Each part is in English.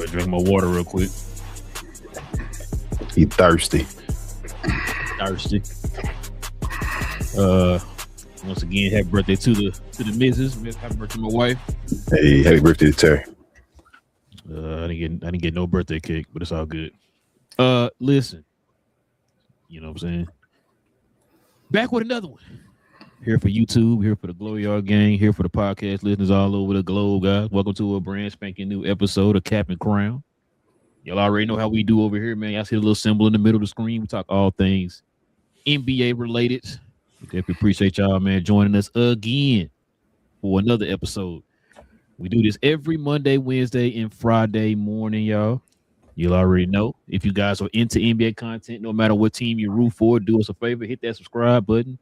Drink my water real quick. He thirsty. Thirsty. Once again, happy birthday to the missus. Happy birthday to my wife. Hey, happy birthday to Terry. I didn't get no birthday cake, but it's all good. Listen, you know what I'm saying? Back with another one. Here for YouTube, here for the Glow Yard Gang, here for the podcast listeners all over the globe, guys. Welcome to a brand spanking new episode of Cap and Crown. Y'all already know how we do over here, man. Y'all see the little symbol in the middle of the screen. We talk all things NBA related. We definitely appreciate y'all, man, joining us again for another episode. We do this every Monday, Wednesday, and Friday morning, y'all. You'll already know. If you guys are into NBA content, no matter what team you root for, do us a favor, hit that subscribe button.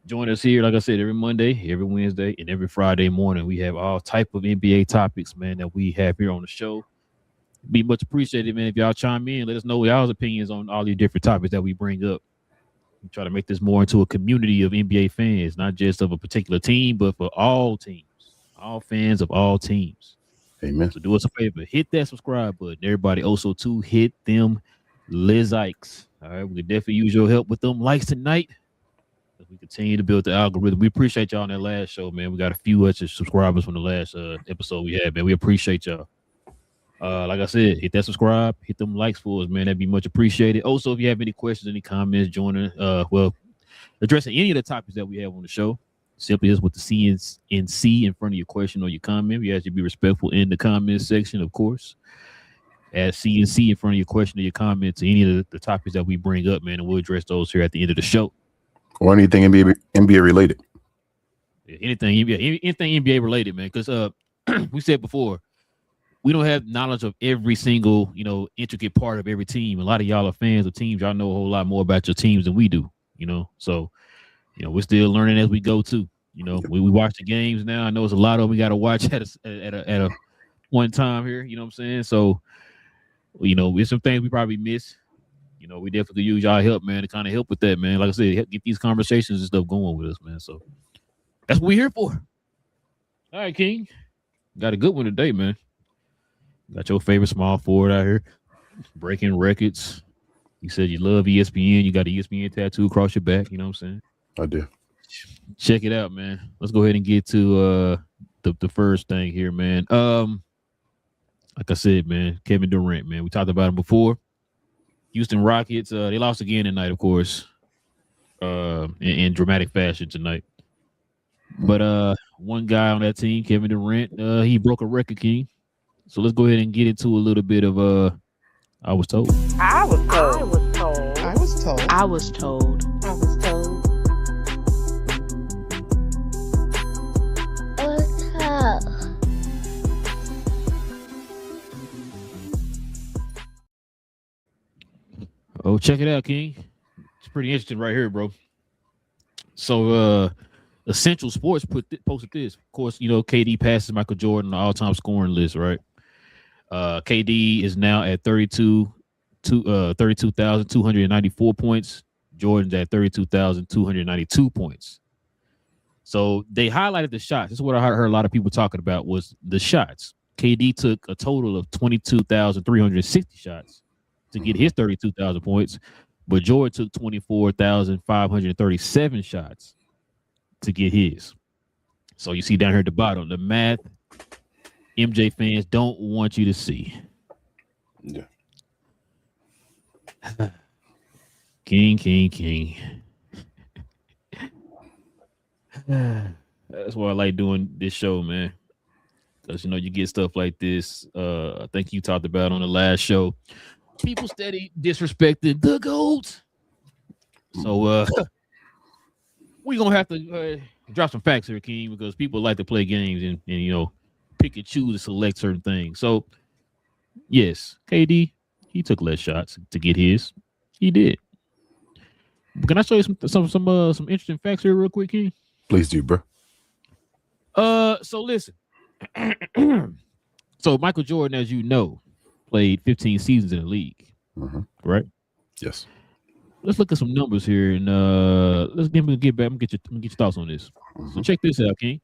Join us here, like I said, every Monday, every Wednesday, and every Friday morning. We have all type of NBA topics, man, that we have here on the show. Be much appreciated, man, if y'all chime in. Let us know y'all's opinions on all these different topics that we bring up. We try to make this more into a community of NBA fans, not just of a particular team, but for all teams, all fans of all teams. Amen. So do us a favor, hit that subscribe button. Everybody also, too, hit them likes. All right, we could definitely use your help with them likes tonight. We continue to build the algorithm. We appreciate y'all on that last show, man. We got a few extra subscribers from the last episode we had, man. We appreciate y'all. Like I said, hit that subscribe, hit them likes for us, man. That'd be much appreciated. Also, if you have any questions, any comments, joining, addressing any of the topics that we have on the show, simply just with the CNC in front of your question or your comment. We ask you to be respectful in the comment section, of course. Add CNC in front of your question or your comment to any of the topics that we bring up, man, and we'll address those here at the end of the show. Or anything NBA related. Yeah, anything NBA related, man. Because we said before, we don't have knowledge of every single, intricate part of every team. A lot of y'all are fans of teams. Y'all know a whole lot more about your teams than we do, So, we're still learning as we go too. We watch the games now. I know it's a lot of them we got to watch at a one time here. You know what I'm saying? So, there's some things we probably miss. We definitely use y'all help, man, to kind of help with that, man. Like I said, get these conversations and stuff going with us, man. So that's what we're here for. All right, King. Got a good one today, man. Got your favorite small forward out here, breaking records. You said you love ESPN. You got an ESPN tattoo across your back. You know what I'm saying? I do. Check it out, man. Let's go ahead and get to the first thing here, man. Like I said, man, Kevin Durant, man. We talked about him before. Houston Rockets, they lost again tonight, of course, in dramatic fashion tonight. But one guy on that team, Kevin Durant, he broke a record, King. So let's go ahead and get into a little bit of I was told. I was told. I was told. I was told. I was told. I was told. Oh, check it out, King. It's pretty interesting right here, bro. So, Essential Sports posted this. Of course, KD passes Michael Jordan on the all-time scoring list, right? KD is now at 32,294 points. Jordan's at 32,292 points. So they highlighted the shots. This is what I heard a lot of people talking about was the shots. KD took a total of 22,360 shots to get his 32,000 points, but Jordan took 24,537 shots to get his. So you see down here at the bottom, the math MJ fans don't want you to see. Yeah. King. That's why I like doing this show, man. Because, you get stuff like this. I think you talked about on the last show. People steady disrespecting the GOAT. So we're going to have to drop some facts here, King, because people like to play games and pick and choose and select certain things. So, yes, KD, he took less shots to get his. He did. But can I show you some interesting facts here real quick, King? Please do, bro. So listen. So Michael Jordan, as you know, played 15 seasons in the league, right? Yes. Let's look at some numbers here, and let's get back. I'm gonna get your thoughts on this. So check this out, King.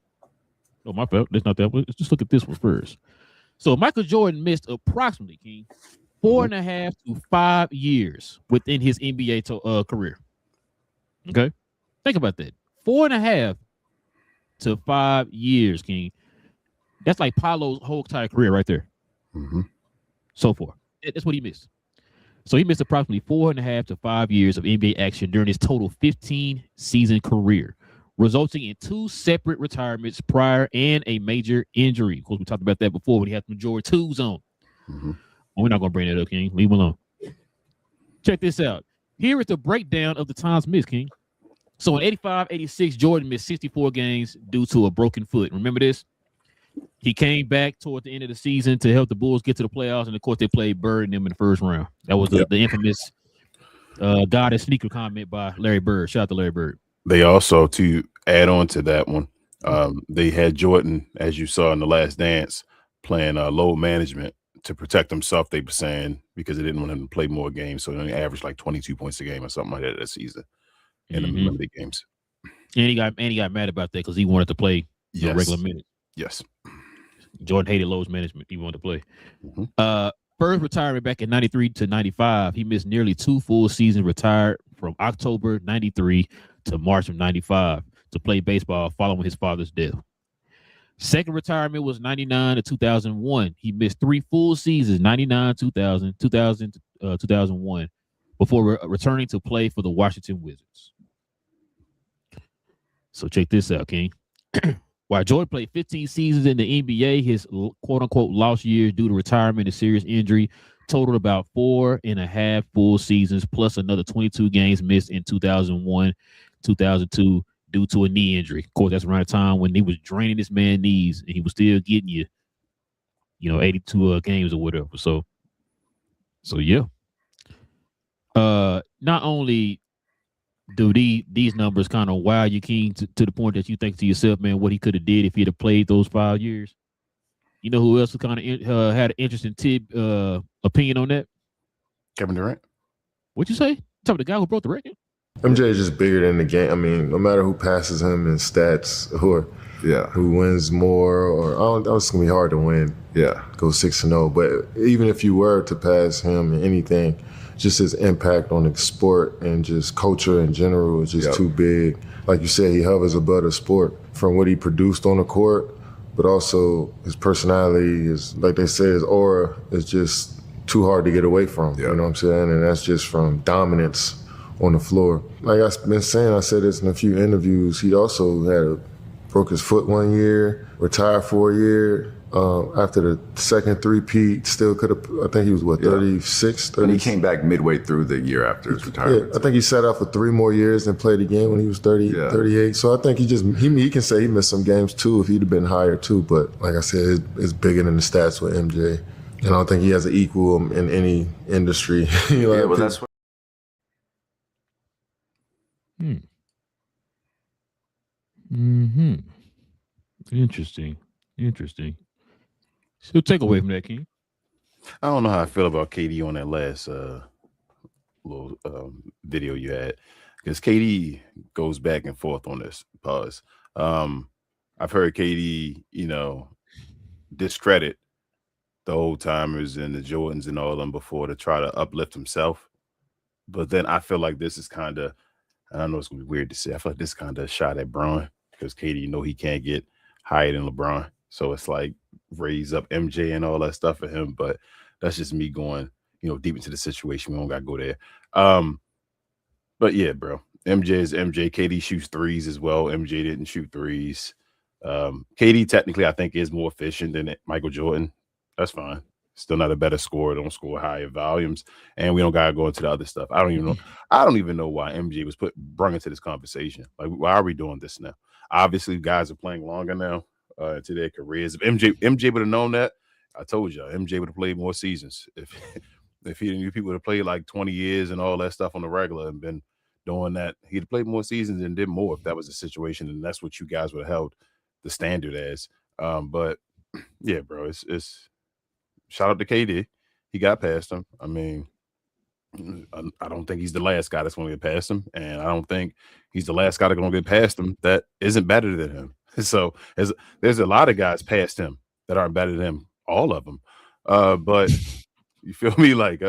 Oh, my fault. That's not that. Let's just look at this one first. So Michael Jordan missed approximately, King, 4.5 to 5 years within his NBA career. Okay, think about that. 4.5 to 5 years, King. That's like Paolo's whole entire career right there. Mm-hmm. So far, that's what he missed. So he missed approximately 4.5 to 5 years of NBA action during his total 15-season career, resulting in 2 separate retirements prior and a major injury. Of course, we talked about that before when he had the majority 2s on. Mm-hmm. We're not going to bring that up, King. Leave him alone. Check this out. Here is the breakdown of the times missed, King. So in 85-86, Jordan missed 64 games due to a broken foot. Remember this? He came back toward the end of the season to help the Bulls get to the playoffs, and of course, they played Bird and them in the first round. That was the infamous God and sneaker comment by Larry Bird. Shout out to Larry Bird. They also, to add on to that one, they had Jordan, as you saw in The Last Dance, playing load management to protect himself, they were saying, because they didn't want him to play more games. So he only averaged like 22 points a game or something like that season in the limited games. And he got mad about that because he wanted to play regular minutes. Yes. Jordan hated load management. He wanted to play. First retirement back in 93 to 95. He missed nearly 2 full seasons, retired from October 93 to March of 95 to play baseball following his father's death. Second retirement was 99 to 2001. He missed 3 full seasons, 99, 2000, 2001, before returning to play for the Washington Wizards. So check this out, King. While Jordan played 15 seasons in the NBA, his quote-unquote lost years due to retirement and serious injury totaled about 4.5 full seasons, plus another 22 games missed in 2001, 2002 due to a knee injury. Of course, that's around the time when he was draining this man's knees, and he was still getting you 82 games or whatever. So yeah. Not only do these numbers kind of wow you, King, to the point that you think to yourself, man, what he could have did if he'd have played those 5 years. You know who else kind of had an interesting opinion on that? Kevin Durant. What'd you say? Talking about the guy who broke the record? MJ is just bigger than the game. I mean, no matter who passes him in stats or who wins more, or it's gonna be hard to win. Yeah, go 6-0. But even if you were to pass him in anything, just his impact on the sport and just culture in general is just too big. Like you said, he hovers above the sport from what he produced on the court, but also his personality is, like they say, his aura is just too hard to get away from. You know what I'm saying? And that's just from dominance on the floor. Like I've been saying, I said this in a few interviews, he also broke his foot 1 year, retired for a year. After the second three-peat, still could have, I think he was, 36? 30? And he came back midway through the year after his retirement. Yeah, I think he sat out for 3 more years and played again when he was 38. So I think he can say he missed some games too if he'd have been higher too. But like I said, it's bigger than the stats with MJ. And I don't think he has an equal in any industry. That's what. Interesting. So take away from that, King. I don't know how I feel about KD on that last little video you had, because KD goes back and forth on this. Pause. I've heard KD, discredit the old timers and the Jordans and all of them before to try to uplift himself. But then I feel like this is kind of, and I know it's gonna be weird to say, I feel like this kind of shot at Bron, because KD, he can't get higher than LeBron. So it's like raise up MJ and all that stuff for him. But that's just me going, deep into the situation. We don't gotta go there. But yeah, bro. MJ is MJ. KD shoots threes as well. MJ didn't shoot threes. KD technically, I think, is more efficient than Michael Jordan. That's fine. Still not a better scorer. Don't score higher volumes. And we don't gotta go into the other stuff. I don't even know why MJ was brung into this conversation. Like, why are we doing this now? Obviously, guys are playing longer now into their careers. If MJ would have known that, I told y'all, MJ would have played more seasons. If he knew people would have played like 20 years and all that stuff on the regular and been doing that, he'd have played more seasons and did more if that was the situation. And that's what you guys would have held the standard as. But yeah, bro, it's shout out to KD. He got past him. I mean, I don't think he's the last guy that's going to get past him, and I don't think he's the last guy that's going to get past him that isn't better than him. So there's a lot of guys past him that aren't better than him all of them. But you feel me? Like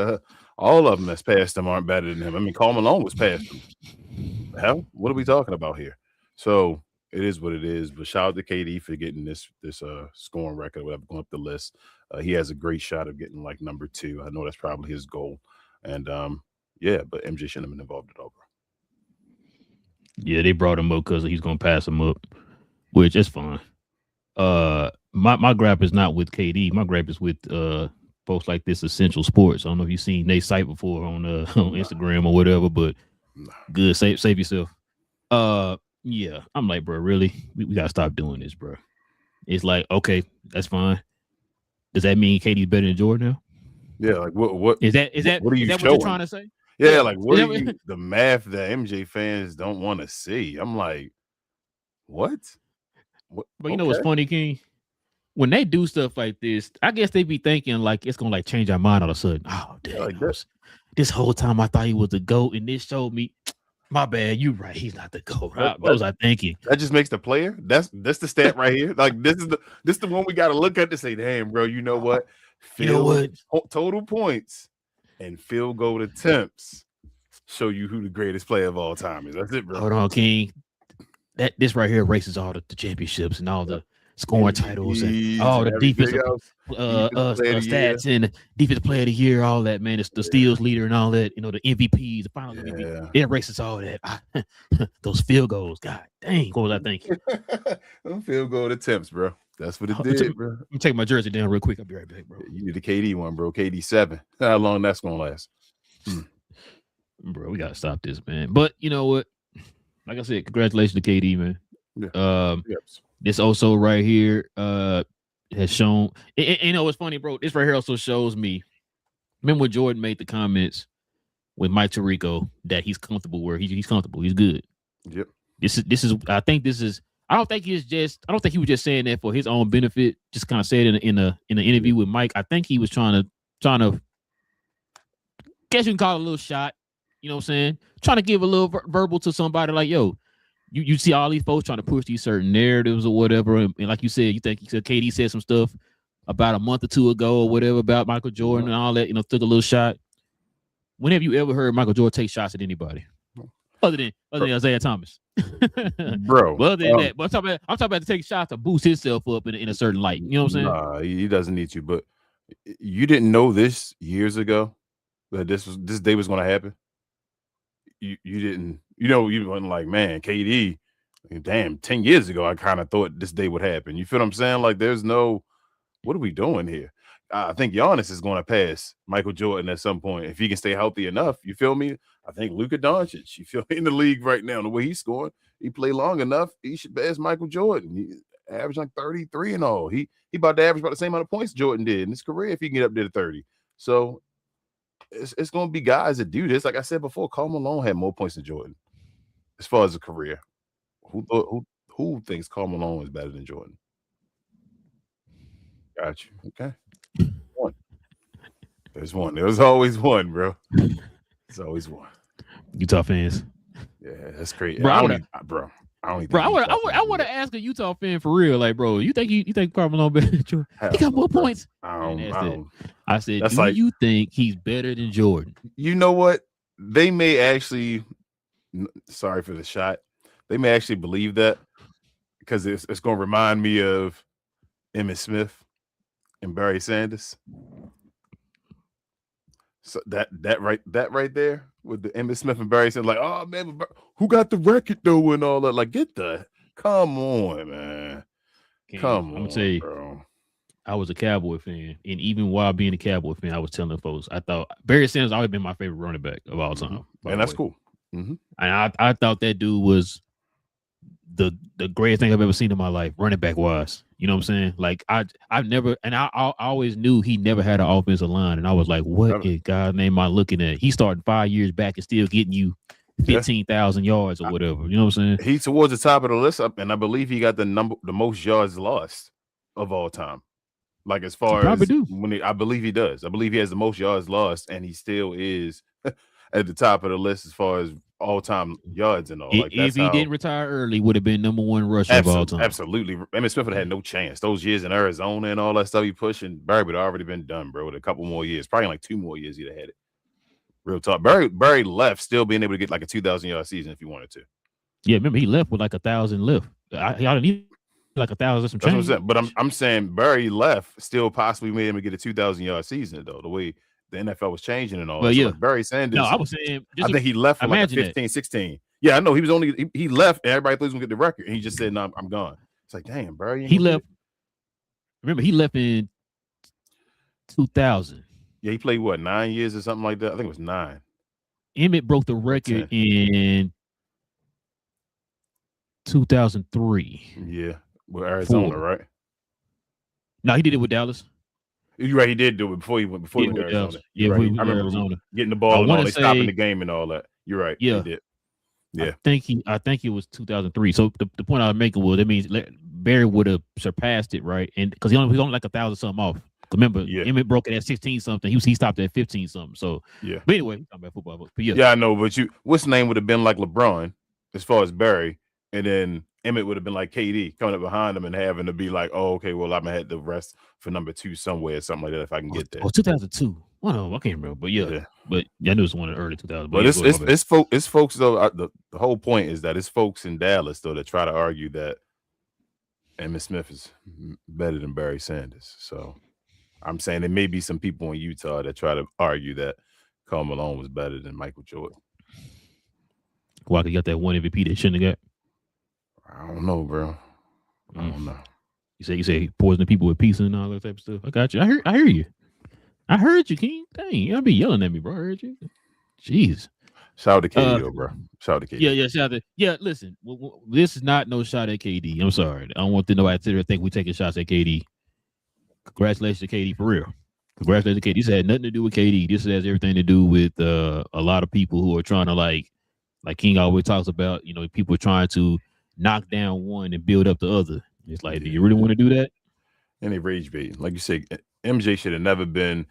all of them that's past him aren't better than him. I mean, Karl Malone was past him. Hell, what are we talking about here? So it is what it is. But shout out to KD for getting this scoring record, whatever, going up the list. He has a great shot of getting like number 2. I know that's probably his goal. And yeah, but MJ shouldn't have been involved at all, bro. Yeah, they brought him up because he's gonna pass him up, which is fine. My grab is not with KD. My grab is with folks like this Essential Sports. I don't know if you've seen they site before on Instagram or whatever, but good. Save yourself. Yeah, I'm like, bro, really? We gotta stop doing this, bro. It's like, okay, that's fine. Does that mean KD's better than Jordan now? Yeah, like what is that what you're trying to say? Yeah, like what are you, the math that MJ fans don't want to see? I'm like, what? But you know what's funny, King? When they do stuff like this, I guess they be thinking like it's gonna like change our mind all of a sudden. Oh, damn, like this whole time I thought he was the GOAT, and this showed me. My bad, you right. He's not the GOAT. What was I thinking? That just makes the player. That's the stat right here. Like this is the one we got to look at to say, damn, bro. You know what? Total points and field goal attempts show you who the greatest player of all time is. That's it, bro. Hold on, King. This right here erases all the championships and all the scoring titles and all the defensive stats and defensive player of the year, all that, man. It's the steals leader and all that, you know, the MVP, the final MVP. It erases all that. Those field goals. God dang, what was I thinking? Field goal attempts, bro. That's what it did, bro. Let me take my jersey down real quick. I'll be right back, bro. You need a KD one, bro. KD 7. How long that's gonna last? Bro, we gotta stop this, man. But you know what? Like I said, congratulations to KD, man. Yeah. This also right here has shown. You know what's funny, bro? This right here also shows me. Remember when Jordan made the comments with Mike Tirico that he's comfortable where he's comfortable, he's good. Yep. This is. I think this is. I don't think he was just saying that for his own benefit. Just kind of said in an interview with Mike. I think he was trying to. Guess you can call it a little shot. You know what I'm saying? Trying to give a little verbal to somebody like, yo, you see all these folks trying to push these certain narratives or whatever. And like you said, KD said some stuff about a month or two ago or whatever about Michael Jordan and all that, you know, took a little shot. When have you ever heard Michael Jordan take shots at anybody? Other than Isaiah Thomas. Bro. But other than that, but I'm talking about to take shots to boost himself up in a certain light. You know what I'm saying? Nah, he doesn't need to, but you didn't know this years ago that this day was gonna happen. You didn't, you wasn't like, man, KD, damn, 10 years ago, I kind of thought this day would happen. You feel what I'm saying? Like, there's no, what are we doing here? I think Giannis is going to pass Michael Jordan at some point if he can stay healthy enough. You feel me? I think Luka Doncic, you feel me, in the league right now, the way he's scoring, he played long enough, he should pass Michael Jordan. He averaged like 33 and all. He about to average about the same amount of points Jordan did in his career if he can get up there to 30. So it's going to be guys that do this. Like I said before, Karl Malone had more points than Jordan as far as a career. Who thinks Karl Malone is better than Jordan? Got you. Okay. One. There's one. There's always one, bro. There's always one. Utah fans. Yeah, that's crazy. Bro, I don't think I want to ask a Utah fan for real. Like, bro, you think Karl Malone better than Jordan? He got more points. I said, you think he's better than Jordan? You know what? They may actually, sorry for the shot, they may actually believe that because it's going to remind me of Emmitt Smith and Barry Sanders. So that right there with the Emmitt Smith and Barry Sanders, like, oh man, who got the record though and all that? Like, come on, man. I'm gonna tell you, bro. I was a Cowboy fan, and even while being a Cowboy fan, I was telling folks I thought Barry Sanders always been my favorite running back of all time, and that's cool. And I thought that dude was the greatest thing I've ever seen in my life, running back wise. You know what I'm saying? Like I've never, and I always knew he never had an offensive line, and I was like, what in God's name am I looking at? He started 5 years back and still getting you 15,000 yards or whatever. You know what I'm saying? He's towards the top of the list, and I believe he got the most yards lost of all time. Like as far as I believe he does. I believe he has the most yards lost, and he still is at the top of the list as far as all-time yards and all. If Like that's he how, didn't retire early, would have been number one rusher of all time. absolutely. Emmitt Smith would have had no chance. Those years in Arizona and all that stuff he pushing, Barry would have already been done, bro. With a couple more years, probably like 2 more years, he'd have had it. Real talk. Barry left still being able to get like a 2,000-yard season if he wanted to. Yeah, remember he left with like 1,000 left. I didn't need like 1,000 some That's change. what I'm saying. But I'm saying Barry left still possibly made him to get a 2,000-yard season though. The way the NFL was changing and all. Well, that. So yeah. like Barry Sanders. No, I was saying. I think he left for like a imagine 15, 16. Yeah, I know. He was only he left and everybody thought he was gonna get the record. And he just said, "No, I'm gone." It's like, damn, Barry. He left. Remember, he left in 2000. Yeah, he played what 9 years or something like that. I think it was 9. Emmett broke the record in 2003. Yeah, with Arizona, right? No, he did it with Dallas. You're right. He did do it before he went to Arizona. Yeah, right. I remember Arizona getting the ball and all. They stopping the game and all that. You're right. Yeah, he did. Yeah, I think it was 2003. So the point I was making was that means Barry would have surpassed it, right? And because he was only like 1,000 something off. Remember, Emmett broke it at 16 something. He stopped at 15 something. So yeah. But anyway, we're talking about football. But yeah, I know. But what's name would have been like LeBron as far as Barry, and then Emmett would have been like KD coming up behind him and having to be like, oh, okay, well, I'm gonna have the rest for number 2 somewhere or something like that if I can get there. 2002. Well, I can't remember, but yeah. But I knew it was one in the early 2000s. But it's folks though. The whole point is that it's folks in Dallas though that try to argue that Emmitt Smith is better than Barry Sanders. So I'm saying there may be some people in Utah that try to argue that Karl Malone was better than Michael Jordan. Why he got that one MVP they shouldn't have got? I don't know, bro. I don't know. You say poisoning people with pizza and all that type of stuff. I got you. I hear you. I heard you, King. Dang, y'all be yelling at me, bro. I heard you. Jeez. Shout out to KD, bro. Shout out to KD. Yeah, shout out to. Yeah, listen, this is not no shot at KD. I'm sorry. I don't want nobody to think we taking shots at KD. Congratulations to KD for real. Congratulations to KD. This had nothing to do with KD. This has everything to do with a lot of people who are trying to like King always talks about. You know, people are trying to knock down one and build up the other. It's like, do you really want to do that? And they rage bait. Like you say, MJ should have never been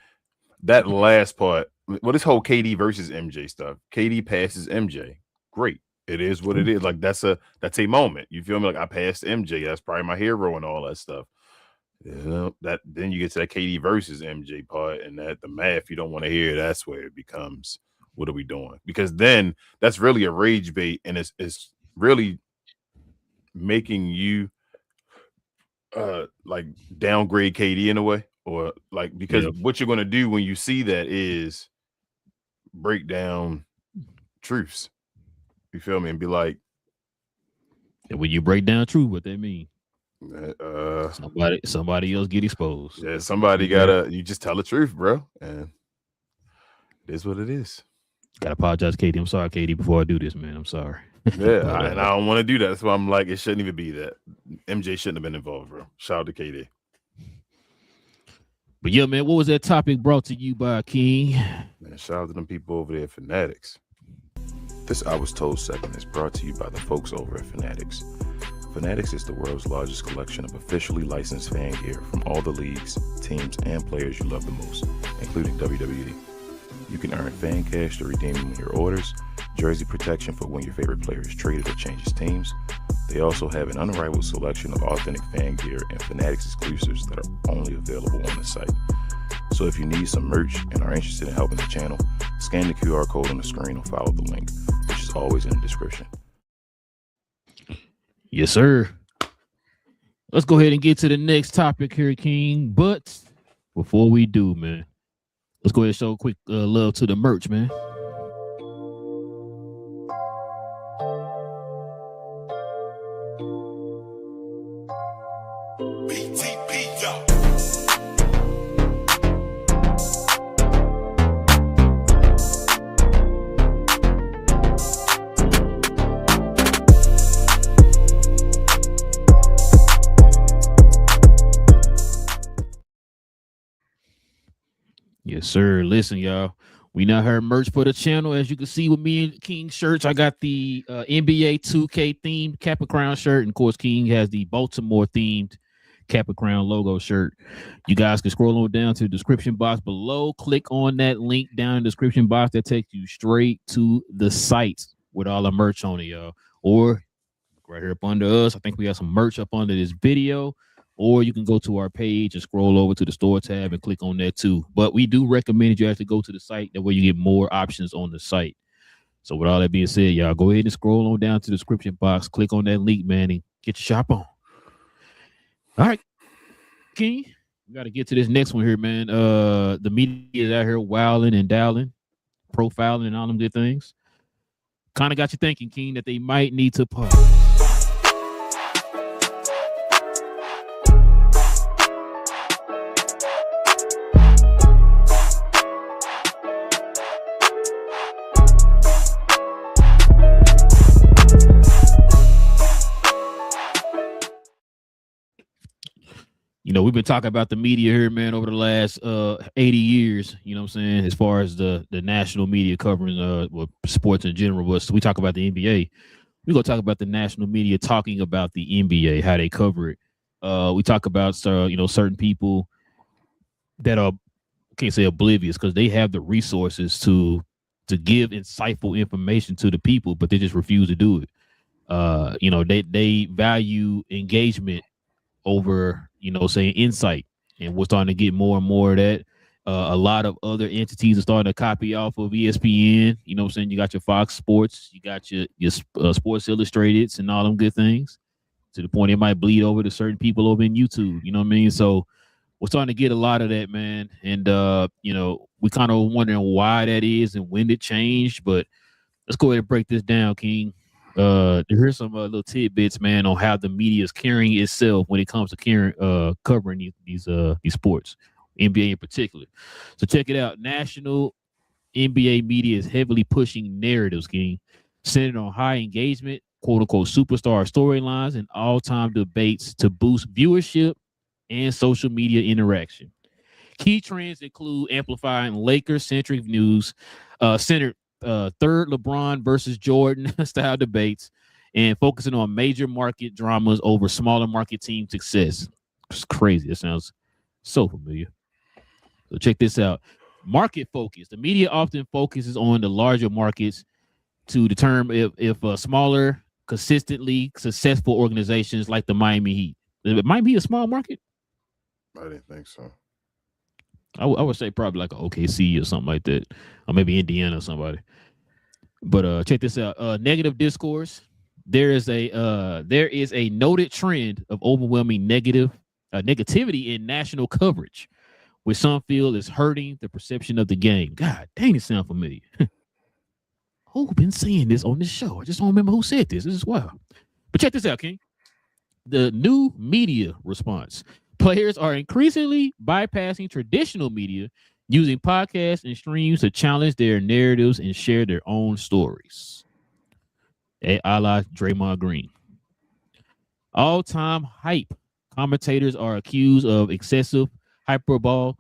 that last part. Well, this whole KD versus MJ stuff. KD passes MJ. Great. It is what it is. Like that's a moment. You feel me? Like I passed MJ. That's probably my hero and all that stuff. You know, that then you get to that KD versus MJ part, and that the math you don't want to hear. That's where it becomes, what are we doing? Because then that's really a rage bait, and it's really making you like downgrade KD in a way, or like because what you're going to do when you see that is break down truths. You feel me? And be like, and when you break down truth, what they mean? Somebody else get exposed. Yeah, somebody you just tell the truth, bro, and it is what it is. Gotta apologize, Katie. I'm sorry, Katie. Before I do this, man, I'm sorry. Yeah, and I don't want to do that. That's why I'm like, it shouldn't even be that. MJ shouldn't have been involved, bro. Shout out to KD. But yeah, man, what was that topic brought to you by King? Man, shout out to them people over there at Fanatics. This I Was Told segment is brought to you by the folks over at Fanatics. Fanatics is the world's largest collection of officially licensed fan gear from all the leagues, teams, and players you love the most, including WWE. You can earn fan cash to redeem when your orders, jersey protection for when your favorite player is traded or changes teams. They also have an unrivaled selection of authentic fan gear and Fanatics exclusives that are only available on the site. So if you need some merch and are interested in helping the channel, scan the QR code on the screen or follow the link, which is always in the description. Yes, sir. Let's go ahead and get to the next topic here, King. But before we do, man, let's go ahead and show a quick love to the merch, man. Yes, sir. Listen, y'all. We now have merch for the channel. As you can see with me and King shirts, I got the NBA 2K themed Kappa Crown shirt. And of course, King has the Baltimore themed Kappa Crown logo shirt. You guys can scroll on down to the description box below. Click on that link down in the description box that takes you straight to the site. with all the merch on it, y'all. Or right here up under us, I think we have some merch up under this video. Or you can go to our page and scroll over to the store tab and click on that too. But we do recommend that you actually go to the site. That way you get more options on the site. So with all that being said, y'all go ahead and scroll on down to the description box, click on that link, man, and get your shop on. All right, King, we got to get to this next one here, man. The media is out here wilding and dialing, profiling and all them good things. Kind of got you thinking, King, that they might need to pause. You know, we've been talking about the media here, man, over the last 80 years, you know what I'm saying, as far as the national media covering sports in general. But so we talk about the NBA. We're going to talk about the national media talking about the NBA, how they cover it. We talk about, certain people that are, I can't say oblivious, because they have the resources to give insightful information to the people, but they just refuse to do it. They value engagement over, saying insight, and we're starting to get more and more of that. A lot of other entities are starting to copy off of ESPN. You know what I'm saying? You got your Fox Sports, you got your Sports Illustrateds and all them good things, to the point it might bleed over to certain people over in YouTube. You know what I mean? So we're starting to get a lot of that, man. And, we kind of wondering why that is and when it changed. But let's go ahead and break this down, King. Here's some little tidbits, man, on how the media is carrying itself when it comes to covering these sports, NBA in particular. So check it out. National NBA media is heavily pushing narratives, King, centered on high engagement, quote unquote superstar storylines, and all-time debates to boost viewership and social media interaction. Key trends include amplifying Lakers-centric news, centered third LeBron versus Jordan style debates, and focusing on major market dramas over smaller market team success. It's crazy. It sounds so familiar. So check this out. Market focus. The media often focuses on the larger markets to determine if smaller, consistently successful organizations like the Miami Heat. It might be a small market. I didn't think so. I would say probably like an OKC or something like that, or maybe Indiana or somebody. But check this out. Negative discourse. There is a noted trend of overwhelming negativity in national coverage, which some feel is hurting the perception of the game. God dang, it sound familiar. Who been saying this on this show? I just don't remember who said this. This is wild. But check this out, King. The new media response. Players are increasingly bypassing traditional media, using podcasts and streams to challenge their narratives and share their own stories. A la Draymond Green. All-time hype. Commentators are accused of excessive hyperbole,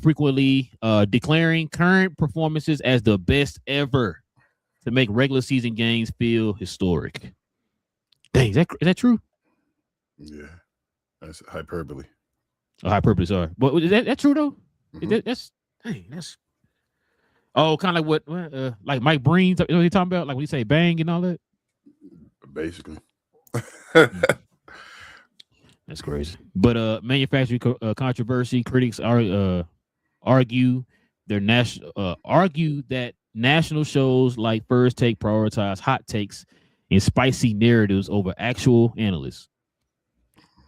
frequently declaring current performances as the best ever to make regular season games feel historic. Dang, is that true? Yeah, that's hyperbole. Oh, hyperbole, sorry. But is that true though? Mm-hmm. That's kind of like what like Mike Breen, what he talking about? Like when he say bang and all that? Basically. That's crazy. But manufacturing controversy, critics argue that national shows like First Take prioritize hot takes and spicy narratives over actual analysts,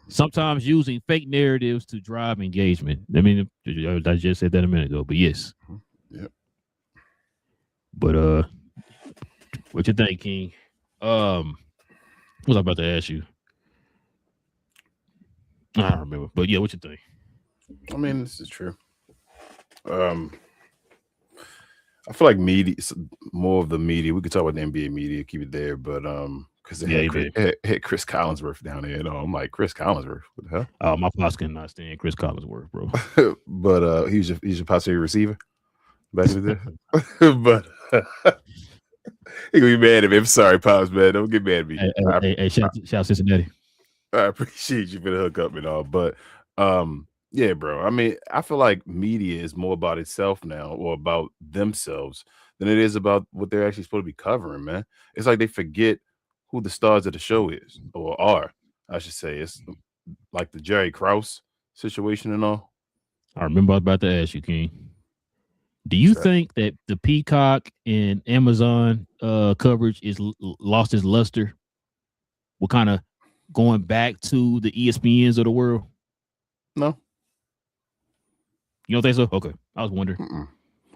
sometimes using fake narratives to drive engagement. I mean, I just said that a minute ago, but yes. Yep. But what you think, King? What was I about to ask you? I don't remember, but yeah, what you think? I mean, this is true. I feel like media, more of the media. We could talk about the NBA media, keep it there, but because they had Chris Collinsworth down there, I'm like, Chris Collinsworth, what the hell? Oh, my pops cannot stand Chris Collinsworth, bro. But he's your possible receiver back in the day. But he gonna be mad at me. I'm sorry, Pops, man. Don't get mad at me. Hey, shout out Cincinnati. I appreciate you for the hookup and all, but Yeah, bro. I mean, I feel like media is more about itself now or about themselves than it is about what they're actually supposed to be covering, man. It's like they forget who the stars of the show is or are, I should say. It's like the Jerry Krause situation and all. I remember I was about to ask you, King. Do you think that the Peacock and Amazon coverage is lost its luster? We're kind of going back to the ESPNs of the world. No. You don't think so? Okay, I was wondering. Mm-mm.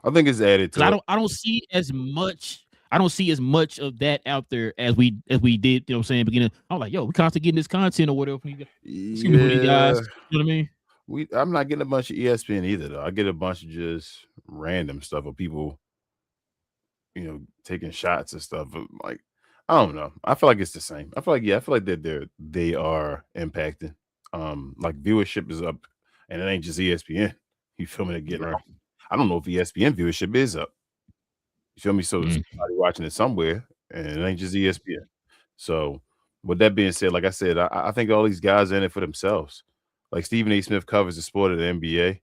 I think it's added to. I don't see as much. I don't see as much of that out there as we did. You know what I'm saying? Beginning, I'm like, yo, we constantly getting this content or whatever. Excuse me, you guys. You know what I mean? I'm not getting a bunch of ESPN either, though. I get a bunch of just random stuff of people, taking shots and stuff. Like, I don't know. I feel like it's the same. I feel like they are impacting. Like viewership is up, and it ain't just ESPN. You feel me? They're getting. Right. I don't know if ESPN viewership is up. You feel me? So somebody watching it somewhere, and it ain't just ESPN. So, with that being said, like I said, I think all these guys are in it for themselves. Like Stephen A. Smith covers the sport of the NBA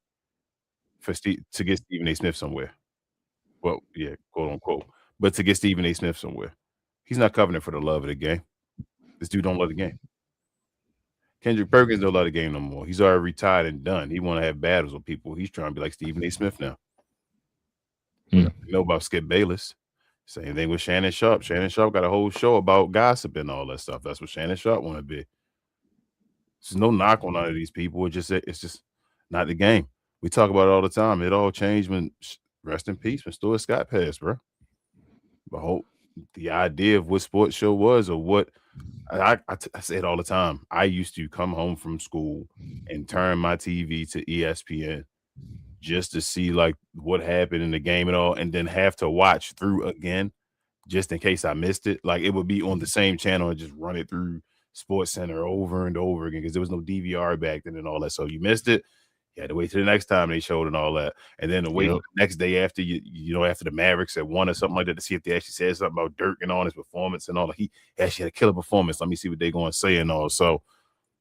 to get Stephen A. Smith somewhere. Well, yeah, quote unquote, but to get Stephen A. Smith somewhere, he's not covering it for the love of the game. This dude don't love the game. Kendrick Perkins don't love the game no more. He's already retired and done. He want to have battles with people. He's trying to be like Stephen A. Smith now. You know about Skip Bayless. Same thing with Shannon Sharp. Shannon Sharp got a whole show about gossip and all that stuff. That's what Shannon Sharp want to be. There's no knock on none of these people. It's just not the game. We talk about it all the time. It all changed when, rest in peace, when Stuart Scott passed, bro. The idea of what sports show was, or what I say it all the time. I used to come home from school and turn my TV to ESPN just to see like what happened in the game and all, and then have to watch through again just in case I missed it. Like it would be on the same channel and just run it through Sports Center over and over again because there was no DVR back then and all that. So you missed it, you had to wait till the next time they showed and all that, and then to wait the next day after after the Mavericks had won or something like that to see if they actually said something about Dirk and all his performance and all that. He actually had a killer performance. Let me see what they're going to say and all. So,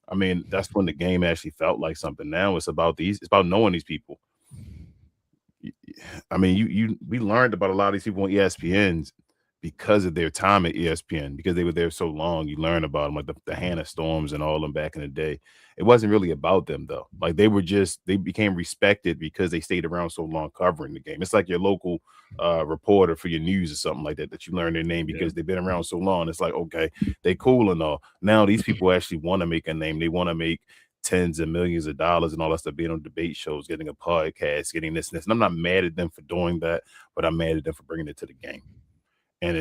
I mean, that's when the game actually felt like something. Now it's about knowing these people. I mean, we learned about a lot of these people on ESPNs because of their time at ESPN, because they were there so long. You learn about them, like the Hannah Storms and all of them back in the day. It wasn't really about them though. Like they became respected because they stayed around so long covering the game. It's like your local reporter for your news or something like that you learn their name because they've been around so long. It's like, okay, they cool and all. Now these people actually want to make a name. They want to make tens of millions of dollars and all that stuff, being on debate shows, getting a podcast, getting this and this. And I'm not mad at them for doing that, but I'm mad at them for bringing it to the game. And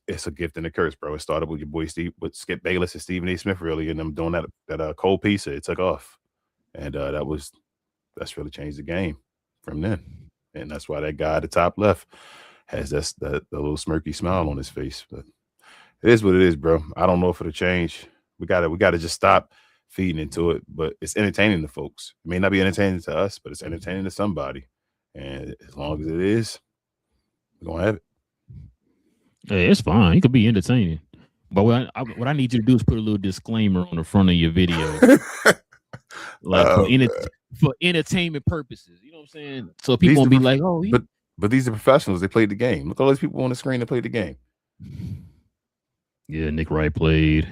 it's a gift and a curse, bro. It started with your boy with Skip Bayless and Stephen A. Smith, really, and them doing that cold pizza. It took off, and that's really changed the game from then. And that's why that guy at the top left has that little smirky smile on his face. But it is what it is, bro. I don't know if it'll change. We gotta just stop feeding into it. But it's entertaining to folks. It may not be entertaining to us, but it's entertaining to somebody. And as long as it is, we're gonna have it. Hey, it's fine. It could be entertaining. But what I need you to do is put a little disclaimer on the front of your video. Like for entertainment purposes. You know what I'm saying? So people won't be like, oh, but these are professionals. They played the game. Look at all these people on the screen that played the game. Yeah, Nick Wright played.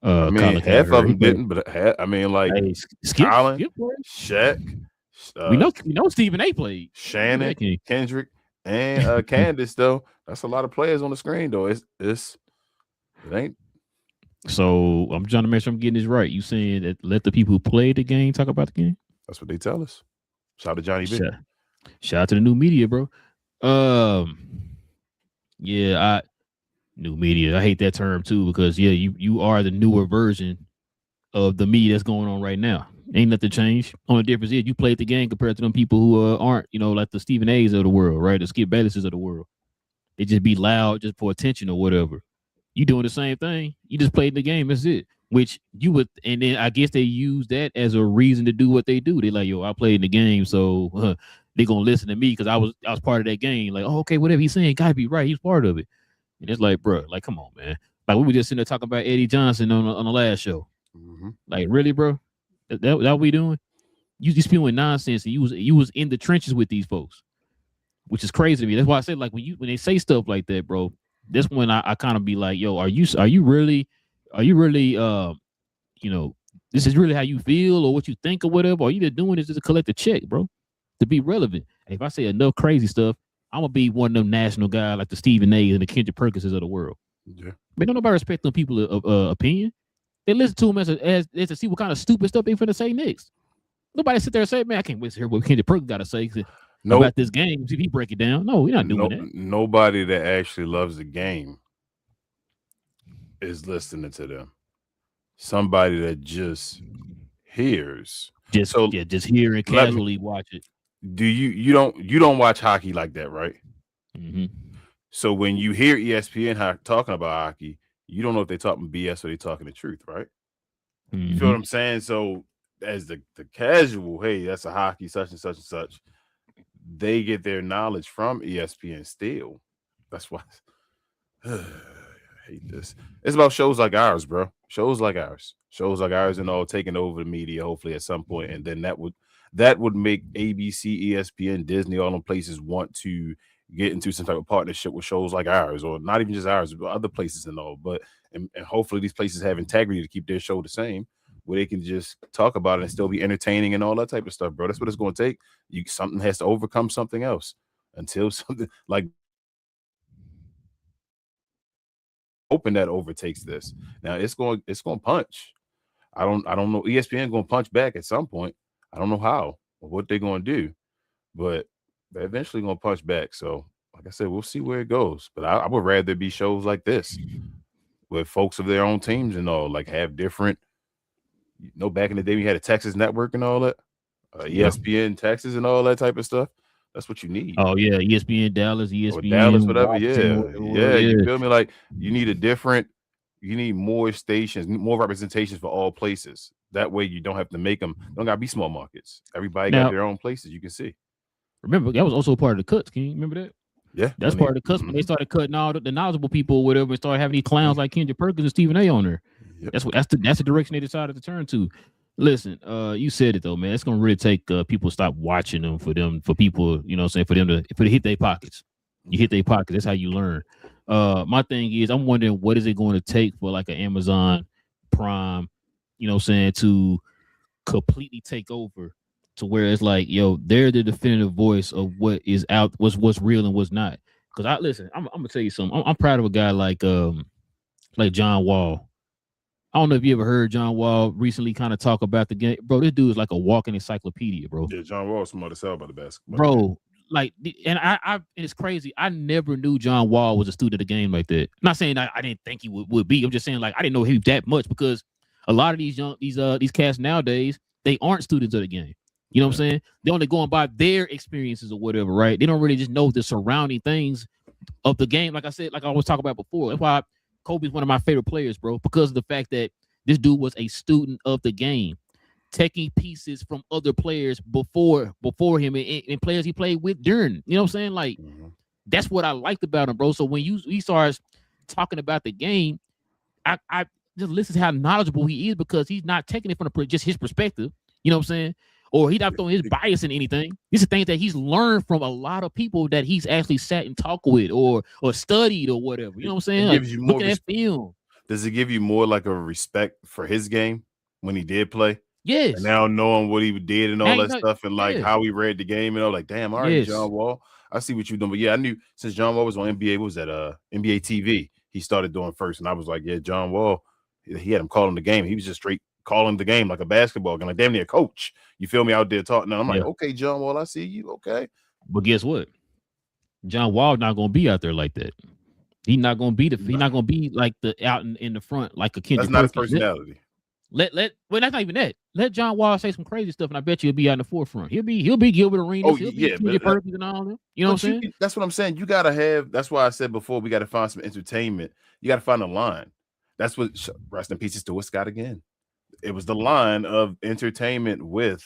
I mean, half of them didn't, but Colin, Shaq. We know Stephen A. played. Shannon, Kendrick, and Candace. Though that's a lot of players on the screen. Though it ain't. So I'm trying to make sure I'm getting this right. You saying that let the people who played the game talk about the game? That's what they tell us. Shout out to Johnny B. Shout out to the new media, bro. New media. I hate that term too because you are the newer version of the media that's going on right now. Ain't nothing changed. Only difference is you played the game compared to them people who aren't, like the Stephen A's of the world, right? The Skip Baylesses of the world. They just be loud just for attention or whatever. You doing the same thing. You just played the game. That's it. Which you would, and then I guess they use that as a reason to do what they do. They like, yo, I played in the game, so they gonna listen to me because I was part of that game. Like, oh, okay, whatever he's saying, gotta be right. He's part of it. And it's like, bro, like, come on, man. Like we were just sitting there talking about Eddie Johnson on the last show. Mm-hmm. Like, really, bro? That what we doing? You spewing nonsense, and you was in the trenches with these folks, which is crazy to me. That's why I said like when they say stuff like that, bro. That's when I kind of be like, yo, are you really you know, this is really how you feel or what you think or whatever? Or you just doing this just to collect a check, bro, to be relevant. And if I say enough crazy stuff, I'm gonna be one of them national guys like the Stephen A. and the Kendrick Perkinses of the world. Yeah. Man, don't nobody respect them people opinion. They listen to them as to see what kind of stupid stuff they finna say next. Nobody sit there and say, man, I can't wait to hear what Kendrick Perkins got to say about this game. See if he break it down. No, we're not doing that. Nobody that actually loves the game is listening to them. Somebody that just hears. Just hear and casually watch it. Do you don't watch hockey like that, right? Mm-hmm. So when you hear ESPN talking about hockey, you don't know if they're talking BS or they're talking the truth, right? Mm-hmm. You feel what I'm saying? So as the casual, hey, that's a hockey such and such and such, they get their knowledge from ESPN still. That's why I hate this. It's about shows like ours, bro. Shows like ours and all taking over the media hopefully at some point, and then that would make ABC, ESPN, Disney, all them places want to get into some type of partnership with shows like ours, or not even just ours, but other places and all. But and hopefully these places have integrity to keep their show the same, where they can just talk about it and still be entertaining and all that type of stuff, bro. That's what it's going to take. Something has to overcome something else until something like hoping that overtakes this. Now it's going to punch. I don't know. ESPN going to punch back at some point. I don't know how or what they're going to do, but they're eventually going to punch back. So, like I said, we'll see where it goes. But I would rather be shows like this with folks of their own teams and all, like have different. Back in the day, we had a Texas network and all that, ESPN Texas and all that type of stuff. That's what you need. Oh yeah, ESPN Dallas, ESPN or Dallas, whatever. Washington, Yeah. You feel me? Like you need more stations, more representations for all places. That way, you don't have to make them. Don't gotta be small markets. Everybody got their own places. You can see. Remember, that was also part of the cuts. Can you remember that? Yeah, that's part of the cuts when they started cutting all the knowledgeable people or whatever, and started having these clowns like Kendrick Perkins and Stephen A. on there. Yep. That's the direction they decided to turn to. Listen, you said it though, man. It's gonna really take people stop watching them for people, you know what I'm saying, for them to hit their pockets. You hit their pockets. That's how you learn. My thing is, I'm wondering what is it going to take for like an Amazon Prime, you know what I'm saying, to completely take over to where it's like, yo, they're the definitive voice of what is out, what's real and what's not. Because I'm gonna tell you something. I'm proud of a guy like John Wall. I don't know if you ever heard John Wall recently kind of talk about the game, bro. This dude is like a walking encyclopedia, bro. Yeah, John Wall is smart as hell about the basketball, bro. Like, and and it's crazy. I never knew John Wall was a student of the game like that. I'm not saying I didn't think he would be. I'm just saying like I didn't know him that much because a lot of these cats nowadays, they aren't students of the game. You know what I'm saying? They're only going by their experiences or whatever, right? They don't really just know the surrounding things of the game. Like I said, like I was talking about before. That's why Kobe's one of my favorite players, bro, because of the fact that this dude was a student of the game, taking pieces from other players before him and players he played with during. You know what I'm saying? Like, that's what I liked about him, bro. So when he starts talking about the game, I just listen to how knowledgeable he is because he's not taking it from just his perspective. You know what I'm saying? Or he's not throwing his bias in anything. These are things that he's learned from a lot of people that he's actually sat and talked with or studied or whatever. You know what I'm saying? Like, looking at film. Does it give you more like a respect for his game when he did play? Yes. And now knowing what he did and all that stuff and like how he read the game and all, like, damn, all right, John Wall, I see what you're doing. But yeah, I knew since John Wall was on NBA, what was that? NBA TV, he started doing first. And I was like, yeah, John Wall, he had him calling the game. He was just straight calling the game like a basketball game, like damn near a coach. You feel me out there talking? And I'm like, okay, John Wall, I see you. Okay. But guess what? John Wall not gonna be out there like that. He's not gonna be he's not gonna be like the out in the front like a Kendrick. That's not his personality. Well, that's not even that. Let John Wall say some crazy stuff, and I bet you he'll be out in the forefront. He'll be Gilbert Arenas. He'll be Kendrick Perkins and all that. You know what I'm saying? That's what I'm saying. You gotta have. That's why I said before we got to find some entertainment. You got to find a line. That's what rest in peace to Stuart Scott again. It was the line of entertainment with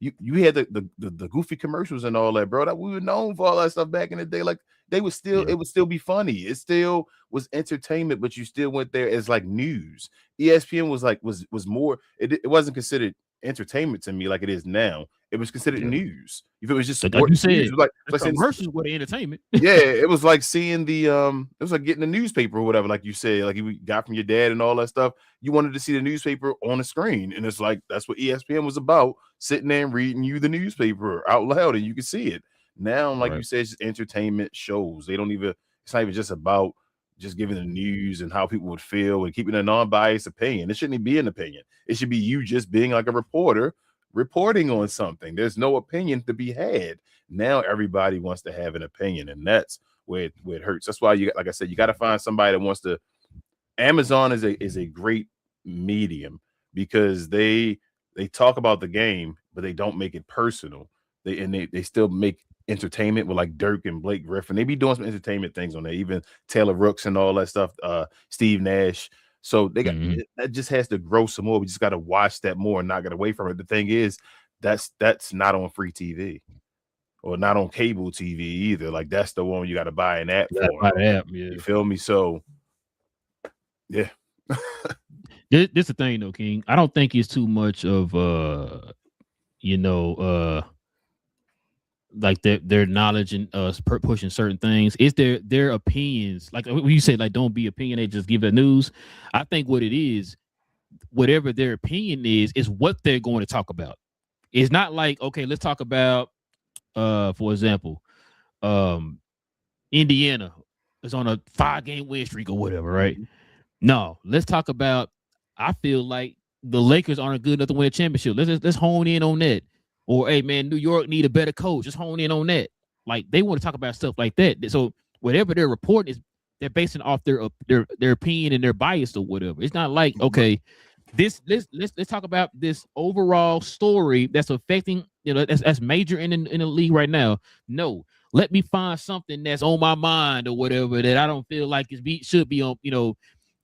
you had the goofy commercials and all that, bro. That we were known for all that stuff back in the day. Like they would still, it would still be funny. It still was entertainment, but you still went there as like news. ESPN was like was more. It wasn't considered entertainment to me like it is now. It was considered news. If it was just Like sport, you said, news. It was the seeing, commercials were the entertainment. yeah, it was like seeing the it was like getting the newspaper or whatever, like you said, like you got from your dad and all that stuff. You wanted to see the newspaper on the screen, and it's like that's what ESPN was about, sitting there and reading you the newspaper out loud, and you can see it. Now, like you said, it's just entertainment shows. They don't even. It's not even just about just giving the news and how people would feel and keeping a non-biased opinion. It shouldn't even be an opinion. It should be you just being like a reporter reporting on something. There's no opinion to be had. Now everybody wants to have an opinion, and that's where it hurts. That's why you, like I said, you got to find somebody that wants to. Amazon is a great medium because they talk about the game, but they don't make it personal. They still make entertainment with like Dirk and Blake Griffin. They be doing some entertainment things on there, even Taylor Rooks and all that stuff, Steve Nash. So they got that just has to grow some more. We just got to watch that more and not get away from it. The thing is, that's not on free TV or not on cable TV either. Like that's the one you got to buy an app for. You feel me? So yeah. This is the thing though, King. I don't think it's too much of like their knowledge and pushing certain things. It's their opinions. Like when you said, like don't be opinionated, just give the news. I think what it is, whatever their opinion is what they're going to talk about. It's not like, okay, let's talk about for example, Indiana is on a 5-game win streak or whatever, right? No, let's talk about. I feel like the Lakers aren't good enough to win a championship. Let's hone in on that. Or, hey, man, New York need a better coach. Just hone in on that. Like, they want to talk about stuff like that. So, whatever they're reporting is, they're basing off their opinion and their bias or whatever. It's not like, okay, let's talk about this overall story that's affecting, that's major in the league right now. No, let me find something that's on my mind or whatever that I don't feel like should be on,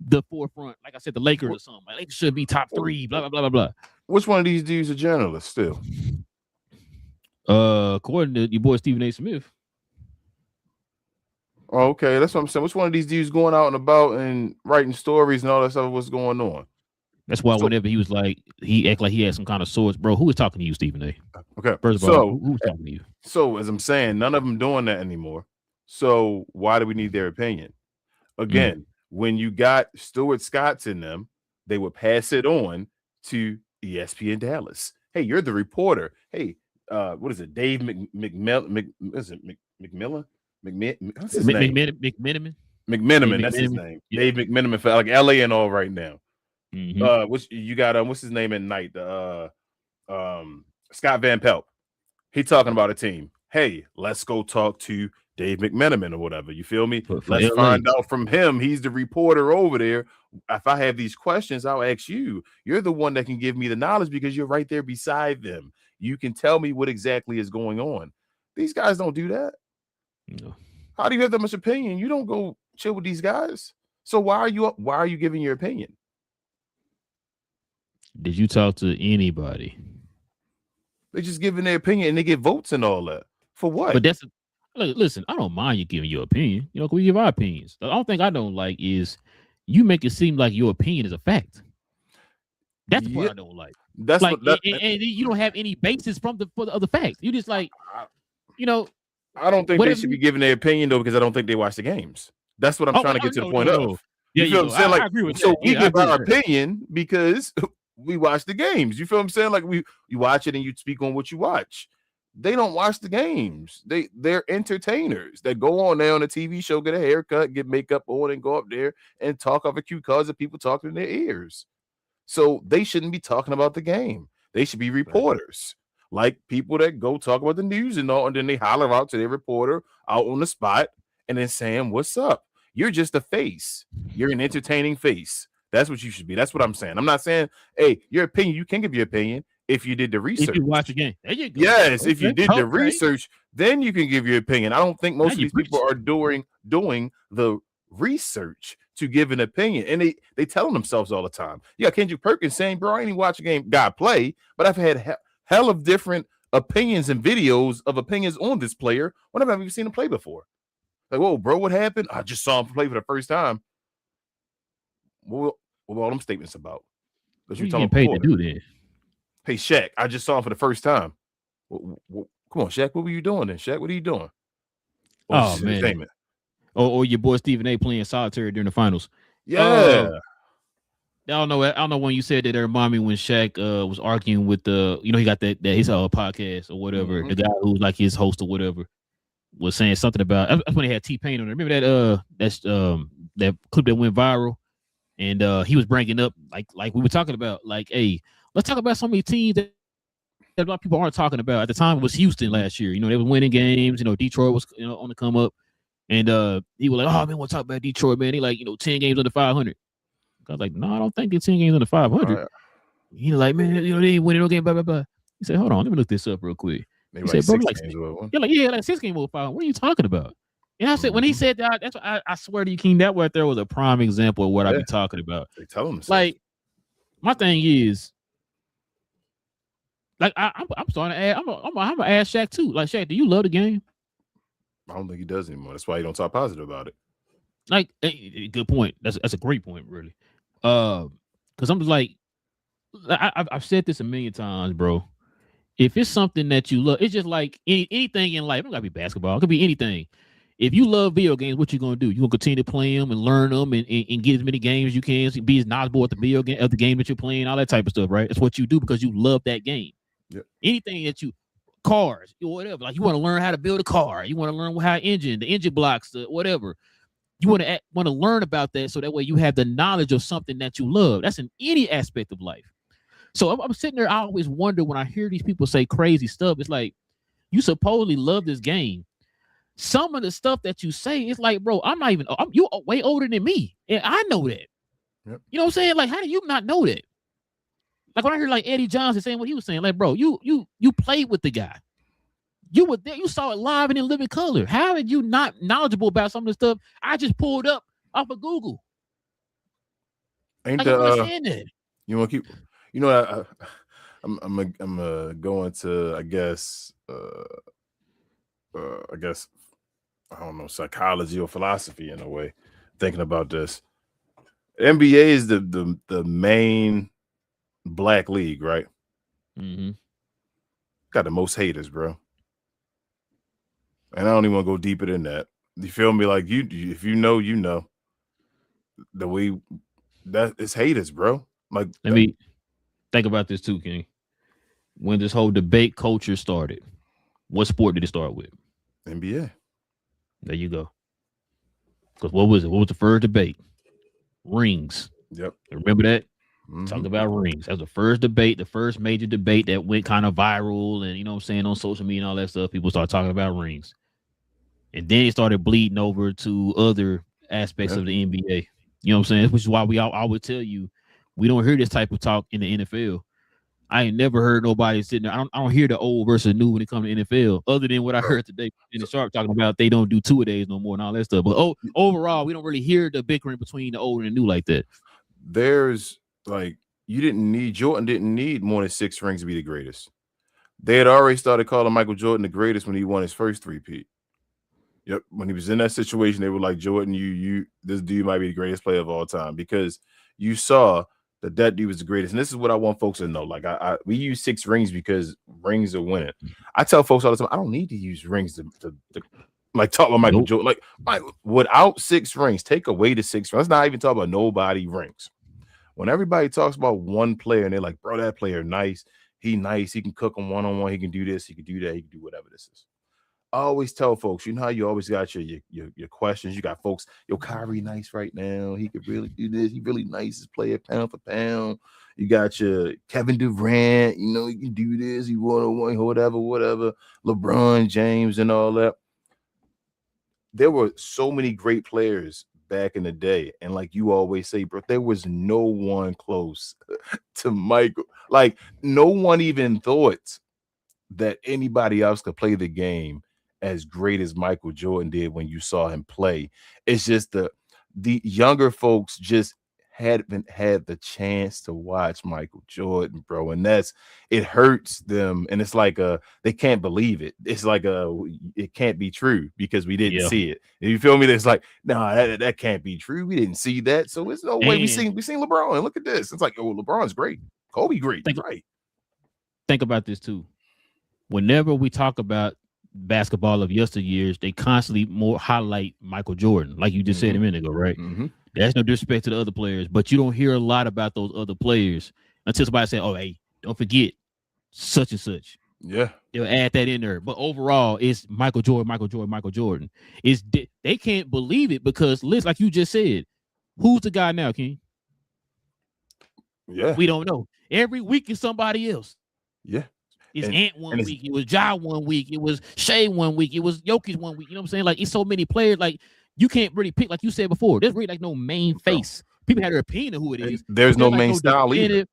the forefront. Like I said, the Lakers or something. Like, they should be top 3, blah, blah, blah, blah, blah. Which one of these dudes are journalists still? According to your boy Stephen A. Smith. Oh, okay, that's what I'm saying. Which one of these dudes going out and about and writing stories and all that stuff? What's going on? That's why whenever he was like, he act like he had some kind of source, bro. Who was talking to you, Stephen A? Okay, first of all, who was talking to you? So as I'm saying, none of them doing that anymore. So why do we need their opinion? Again, when you got Stuart Scotts in them, they would pass it on to ESPN Dallas. Hey, you're the reporter. Hey, what is it? Dave McMillan? What's his name? McMenamin. That's his name. Yeah. Dave McMenamin for like LA and all right now. Which you got? What's his name at night? Scott Van Pelt. He talking about a team. Hey, let's go talk to Dave McMenamin or whatever. You feel me? Let's find out from him. He's the reporter over there. If I have these questions, I'll ask you. You're the one that can give me the knowledge because you're right there beside them. You can tell me what exactly is going on. These guys don't do that. No. How do you have that much opinion? You don't go chill with these guys. So why are you giving your opinion? Did you talk to anybody? They're just giving their opinion and they get votes and all that. For what? But listen, I don't mind you giving your opinion. We give our opinions. The only thing I don't like is you make it seem like your opinion is a fact. That's the part I don't like. That's like, and you don't have any basis for the other facts. You just like, I don't think they should be giving their opinion though, because I don't think they watch the games. That's what I'm trying to get to the point of. Yeah, you feel what I'm saying? Like, I agree with so that. we give our opinion because we watch the games. You feel what I'm saying? Like you watch it and you speak on what you watch. They don't watch the games. They're entertainers that go on there on a TV show, get a haircut, get makeup on, and go up there and talk off a cue cards of people talking in their ears. So they shouldn't be talking about the game. They should be reporters, like people that go talk about the news and all, and then they holler out to their reporter out on the spot and then saying, "What's up?" You're just a face. You're an entertaining face. That's what you should be. That's what I'm saying. I'm not saying, hey, your opinion, you can give your opinion if you did the research. If you watch the game. There you go. Yes, if you did the research, then you can give your opinion. I don't think most of these people are doing the research to give an opinion. And they telling themselves all the time. Yeah, Kendrick Perkins saying, bro, I ain't even watch a game guy play, but I've had hell of different opinions and videos of opinions on this player when I've never even seen him play before. Like, whoa, bro, what happened? I just saw him play for the first time. What all them statements about? You getting paid to do that. hey, Shaq, I just saw him for the first time. Come on, Shaq, what were you doing then? Shaq, what are you doing? Oh man. Or your boy Stephen A playing solitaire during the finals. Yeah. I don't know when you said that. It reminded me when Shaq was arguing with he got that his podcast or whatever. The guy who's like his host or whatever was saying something about. That's when they had T-Pain on there. Remember that clip that went viral, and he was bringing up like we were talking about, like, hey, let's talk about so many teams that a lot of people aren't talking about. At the time, it was Houston last year. They were winning games. Detroit was on the come up, and he was like, oh man, we'll talk about Detroit, man. They 10 games under 500. I was like, no, I don't think they're 10 games under 500. Right. He's like, man, they ain't winning no game, blah, blah, blah. He said, hold on, let me look this up real quick. He said, bro, like 6 games over 500. What are you talking about? And I said, when he said that, that's what I swear to you, King, that right there was a prime example of what I be talking about. They tell him so. Like, my thing is, like, I'm starting to add, I'm gonna ask Shaq too. Like, Shaq, do you love the game? I don't think he does anymore. That's why he don't talk positive about it. Like, good point. That's a great point, really. Because I'm just like, I've said this a million times, bro. If it's something that you love, it's just like anything in life. It don't gotta be basketball. It could be anything. If you love video games, what you gonna do? You gonna continue to play them and learn them and get as many games as you can. Be as knowledgeable at the video game of the game that you're playing, all that type of stuff, right? That's what you do because you love that game. Yep. Anything that cars or whatever, like you want to learn how to build a car, you want to learn how the engine blocks, whatever. You want to learn about that so that way you have the knowledge of something that you love. That's in any aspect of life. So I'm sitting there. I always wonder when I hear these people say crazy stuff. It's like, you supposedly love this game. Some of the stuff that you say, it's like, bro, you way older than me. And I know that. Yep. You know what I'm saying? Like, how do you not know that? Like when I hear like Eddie Johnson saying what he was saying, like, bro, you played with the guy. You were there, you saw it live and in living color. How are you not knowledgeable about some of the stuff I just pulled up off of Google? Ain't like, I understand that. You want to keep, I'm going to, I guess, I don't know, psychology or philosophy in a way, thinking about this. NBA is the main black league, right? Mm-hmm. Got the most haters, bro. And I don't even want to go deeper than that. You feel me? Like if you know, you know. The way that it's haters, bro. Like, let me think about this too, King. When this whole debate culture started, what sport did it start with? NBA. There you go. Because what was it? What was the first debate? Rings. Yep. Remember that? Mm-hmm. Talk about rings. That was the first debate, the first major debate that went kind of viral, and what I'm saying, on social media and all that stuff. People started talking about rings. And then it started bleeding over to other aspects of the NBA. You know what I'm saying? Which is why I would tell you, we don't hear this type of talk in the NFL. I ain't never heard nobody sitting there. I don't hear the old versus new when it comes to NFL, other than what I heard today in the Sharp talking about they don't do 2-a-days no more and all that stuff. But overall, we don't really hear the bickering between the old and the new like that. There's like, Jordan didn't need more than 6 rings to be the greatest. They had already started calling Michael Jordan the greatest when he won his first 3-peat. Yep. When he was in that situation, they were like, Jordan, this dude might be the greatest player of all time, because you saw that dude was the greatest. And this is what I want folks to know. Like, we use 6 rings because rings are winning. I tell folks all the time, I don't need to use rings to like talk about Michael Jordan. Like, without 6 rings, take away the 6 rings. Let's not even talk about nobody rings. When everybody talks about one player and they're like, bro, that player nice. He can cook him one-on-one. He can do this. He can do that. He can do whatever this is. I always tell folks, you know how you always got your questions. You got folks, Kyrie nice right now. He could really do this. He really nice as player pound for pound. You got your Kevin Durant, he can do this. He one-on-one, whatever. LeBron James and all that. There were so many great players back in the day. And like you always say, bro, there was no one close to Michael. Like, no one even thought that anybody else could play the game as great as Michael Jordan did when you saw him play. It's just the younger folks just hadn't had the chance to watch Michael Jordan, bro. And it hurts them. And it's like they can't believe it. It's like it can't be true because we didn't see it. And you feel me? It's like, no, that can't be true. We didn't see that. So there's no way we seen LeBron. And look at this. It's like, LeBron's great. Kobe great. Right. think about this too. Whenever we talk about basketball of yesteryears, they constantly more highlight Michael Jordan, like you just said a minute ago, right? That's no disrespect to the other players, but you don't hear a lot about those other players until somebody say, "Oh, hey, don't forget such and such." Yeah, they'll add that in there. But overall, it's Michael Jordan, Michael Jordan, Michael Jordan. They can't believe it because, Liz, like you just said, who's the guy now, King? Yeah, we don't know. Every week is somebody else. Yeah. It's Ant one week, it was Ja one week, it was Shea one week, it was Jokic one week. You know what I'm saying? Like, it's so many players, like you can't really pick, like you said before. There's really like no main face. People had their opinion of who it is. There's no main style either.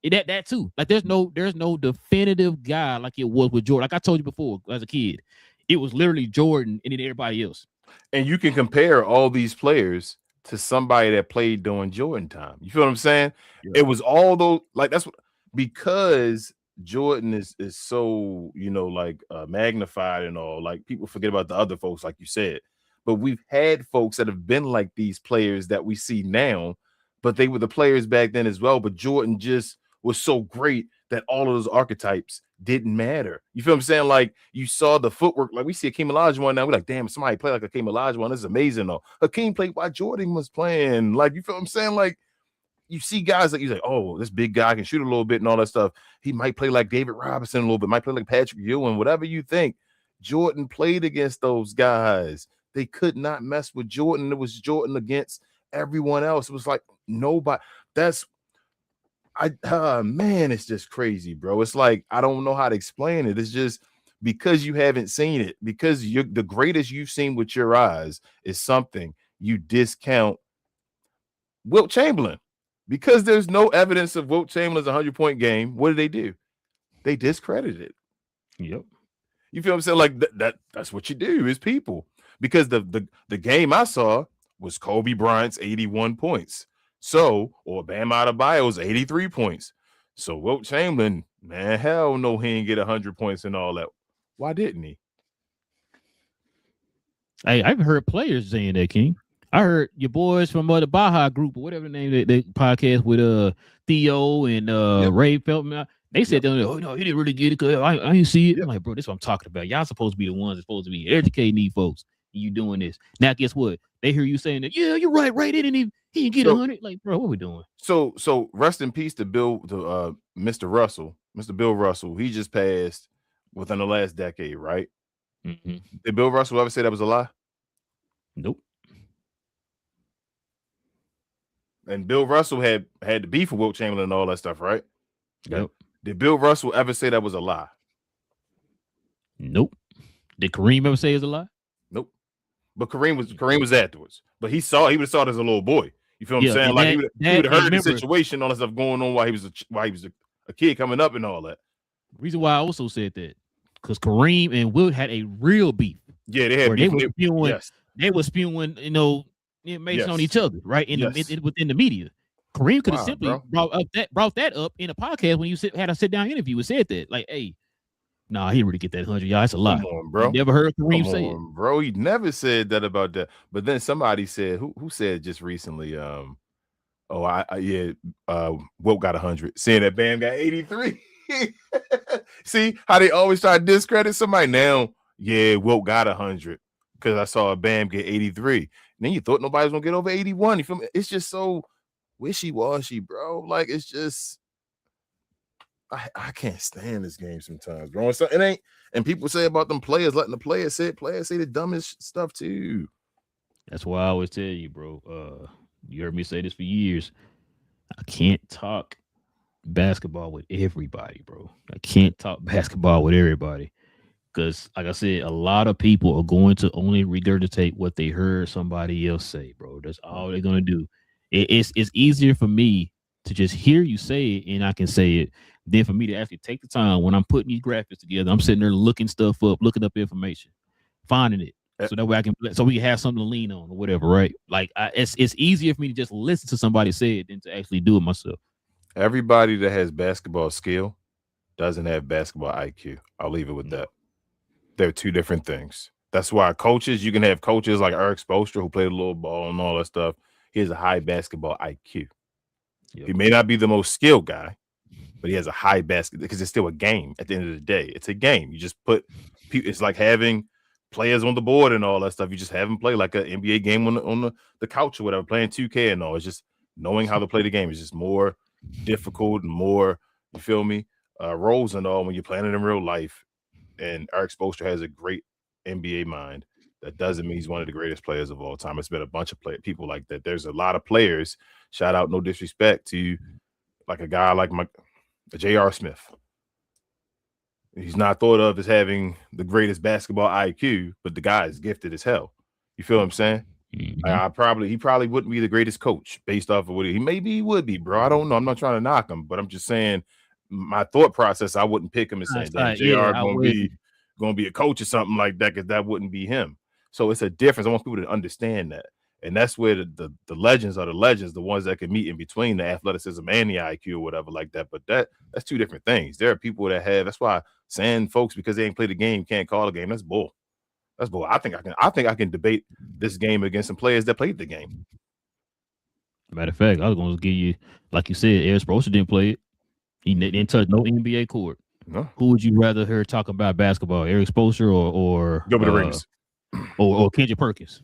That too. Like there's no definitive guy like it was with Jordan. Like I told you before, as a kid, it was literally Jordan and then everybody else. And you can compare all these players to somebody that played during Jordan time. You feel what I'm saying? Yeah. It was all those, like, that's what, because Jordan is so, you know, like magnified and all, like people forget about the other folks, like you said. But we've had folks that have been like these players that we see now, but they were the players back then as well. But Jordan just was so great that all of those archetypes didn't matter. You feel what I'm saying? Like, you saw the footwork, like we see Hakeem Olajuwon now. We're like, damn, somebody play like Hakeem Olajuwon. This is amazing, though. Hakeem played while Jordan was playing. Like, you feel what I'm saying? Like, you see guys that you're like, oh, this big guy can shoot a little bit and all that stuff. He might play like David Robinson a little bit, might play like Patrick Ewing, whatever you think. Jordan played against those guys. They could not mess with Jordan. It was Jordan against everyone else. It was like nobody. Man, it's just crazy, bro. It's like, I don't know how to explain it. It's just because you haven't seen it, because the greatest you've seen with your eyes is something you discount Wilt Chamberlain. Because there's no evidence of Wilt Chamberlain's 100-point game, what do? They discredited it. Yep. You feel what I'm saying? Like that's what you do is people. Because the game I saw was Kobe Bryant's 81 points. So, or Bam Adebayo's 83 points. So Wilt Chamberlain, man, hell no, he didn't get 100 points and all that. Why didn't he? Hey, I've heard players saying that, King. I heard your boys from the Baja group or whatever the name of the podcast with Theo and Ray Feltman. They said, oh no, he didn't really get it because I didn't see it. I'm like, bro, this is what I'm talking about. Y'all supposed to be the ones that's supposed to be educating these folks. You doing this. Now, guess what? They hear you saying that, yeah, you're right, he didn't get 100. Like, bro, what we doing? So rest in peace to Mr. Russell, Mr. Bill Russell. He just passed within the last decade, right? Mm-hmm. Did Bill Russell ever say that was a lie? Nope. And Bill Russell had the beef with Wilt Chamberlain and all that stuff, right? Yep. Did Bill Russell ever say that was a lie? Nope. Did Kareem ever say it was a lie? Nope. But Kareem was afterwards. But he would have saw it as a little boy. You feel what I'm saying? Like he would have heard the situation, all that stuff going on while he was a kid coming up and all that. Reason why I also said that, because Kareem and Wilt had a real beef. Yeah, they had beef. They were spewing, information on each other, right? Within the media. Kareem could have simply brought that up in a podcast when you had a sit down interview and said that, like, hey, nah, he didn't really get that 100. Y'all, it's a lie. Come on, bro. You never heard Kareem say it, bro. He never said that about that. But then somebody said, who said just recently, Wilt got 100, saying that Bam got 83. See how they always try to discredit somebody now? Yeah, Wilt got 100 because I saw a Bam get 83. And then you thought nobody was gonna get over 81. You feel me? It's just so wishy-washy, bro. Like, it's just I can't stand this game sometimes, bro. So it ain't, and people say about them players, letting the players say the dumbest stuff too. That's why I always tell you, bro. You heard me say this for years. I can't talk basketball with everybody, bro. I can't talk basketball with everybody. Because, like I said, a lot of people are going to only regurgitate what they heard somebody else say, bro. That's all they're going to do. It's easier for me to just hear you say it and I can say it than for me to actually take the time when I'm putting these graphics together. I'm sitting there looking stuff up, looking up information, finding it. So that way we can have something to lean on or whatever, right? Like, it's easier for me to just listen to somebody say it than to actually do it myself. Everybody that has basketball skill doesn't have basketball IQ. I'll leave it with that. They're two different things. That's why you can have coaches like Eric Spoelstra, who played a little ball and all that stuff. He has a high basketball IQ. Yep. He may not be the most skilled guy, but he has a high basket because it's still a game. At the end of the day, it's a game. You just put. It's like having players on the board and all that stuff. You just have them play like an NBA game on the couch or whatever, playing 2K and all. It's just knowing how to play the game is just more difficult and more. You feel me? Roles and all when you're playing it in real life. And Eric Spoelstra has a great NBA mind. That doesn't mean he's one of the greatest players of all time. It's been a bunch of people like that. There's a lot of players. Shout out, no disrespect to like a guy like J.R. Smith. He's not thought of as having the greatest basketball IQ, but the guy is gifted as hell. You feel what I'm saying? Mm-hmm. He probably wouldn't be the greatest coach based off of what he would be, bro. I don't know. I'm not trying to knock him, but I'm just saying my thought process. I wouldn't pick him and saying that JR gonna be a coach or something like that, because that wouldn't be him. So it's a difference. I want people to understand that, and that's where the legends are the legends, the ones that can meet in between the athleticism and the IQ or whatever like that. But that's two different things. There are people that have. That's why saying folks because they ain't played a game can't call a game. That's bull. That's bull. I think I can debate this game against some players that played the game. Matter of fact, I was going to give you, like you said, Eric Spoelstra didn't play it. He didn't touch no NBA court. No. Who would you rather hear talk about basketball, Eric Spoelstra or Gilbert Arenas or Kendrick Perkins?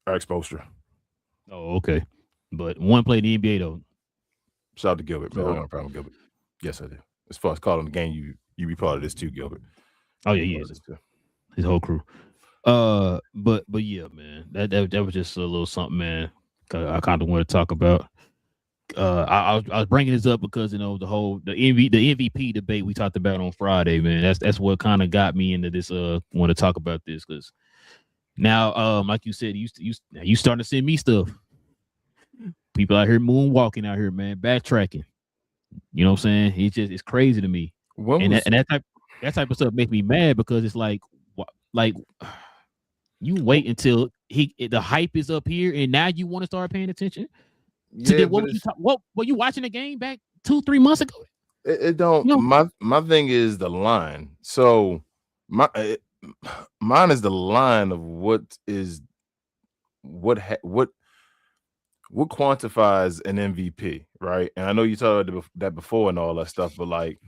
Eric Spoelstra. Oh, okay. But one played in the NBA though. Shout out to Gilbert, man. I don't have a problem with Gilbert. Yes, I do. As far as calling the game, you be part of this too, Gilbert. Oh yeah, he is. His whole crew. But yeah, man, that was just a little something, man. I kind of want to talk about. I was bringing this up because the MVP debate we talked about on Friday, man. That's what kind of got me into this. Want to talk about this because now, like you said, you starting to send me stuff. People out here moonwalking out here, man, backtracking. You know what I'm saying? It's crazy to me. That type of stuff makes me mad because it's like you wait until the hype is up here and now you want to start paying attention. Yeah, what were you watching the game back 2-3 months ago? It don't. You know? My thing is the line. So mine is the line of what quantifies an MVP, right? And I know you talked about that before and all that stuff, but like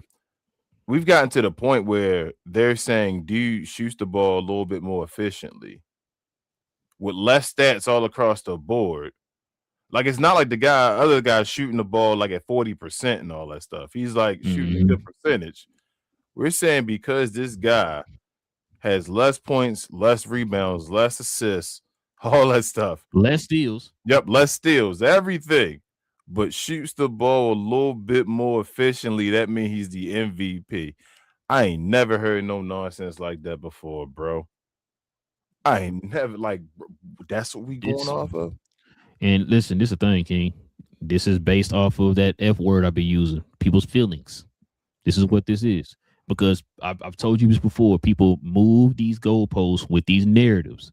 we've gotten to the point where they're saying, dude shoots the ball a little bit more efficiently with less stats all across the board. Like it's not like other guys shooting the ball like at 40% and all that stuff. He's like shooting a good percentage. We're saying because this guy has less points, less rebounds, less assists, all that stuff. Less steals. Yep, less steals, everything. But shoots the ball a little bit more efficiently. That means he's the MVP. I ain't never heard no nonsense like that before, bro. I ain't never that's what we going off of. And listen, this is the thing, King. This is based off of that F word I've been using. People's feelings. This is what this is. Because I've told you this before. People move these goalposts with these narratives.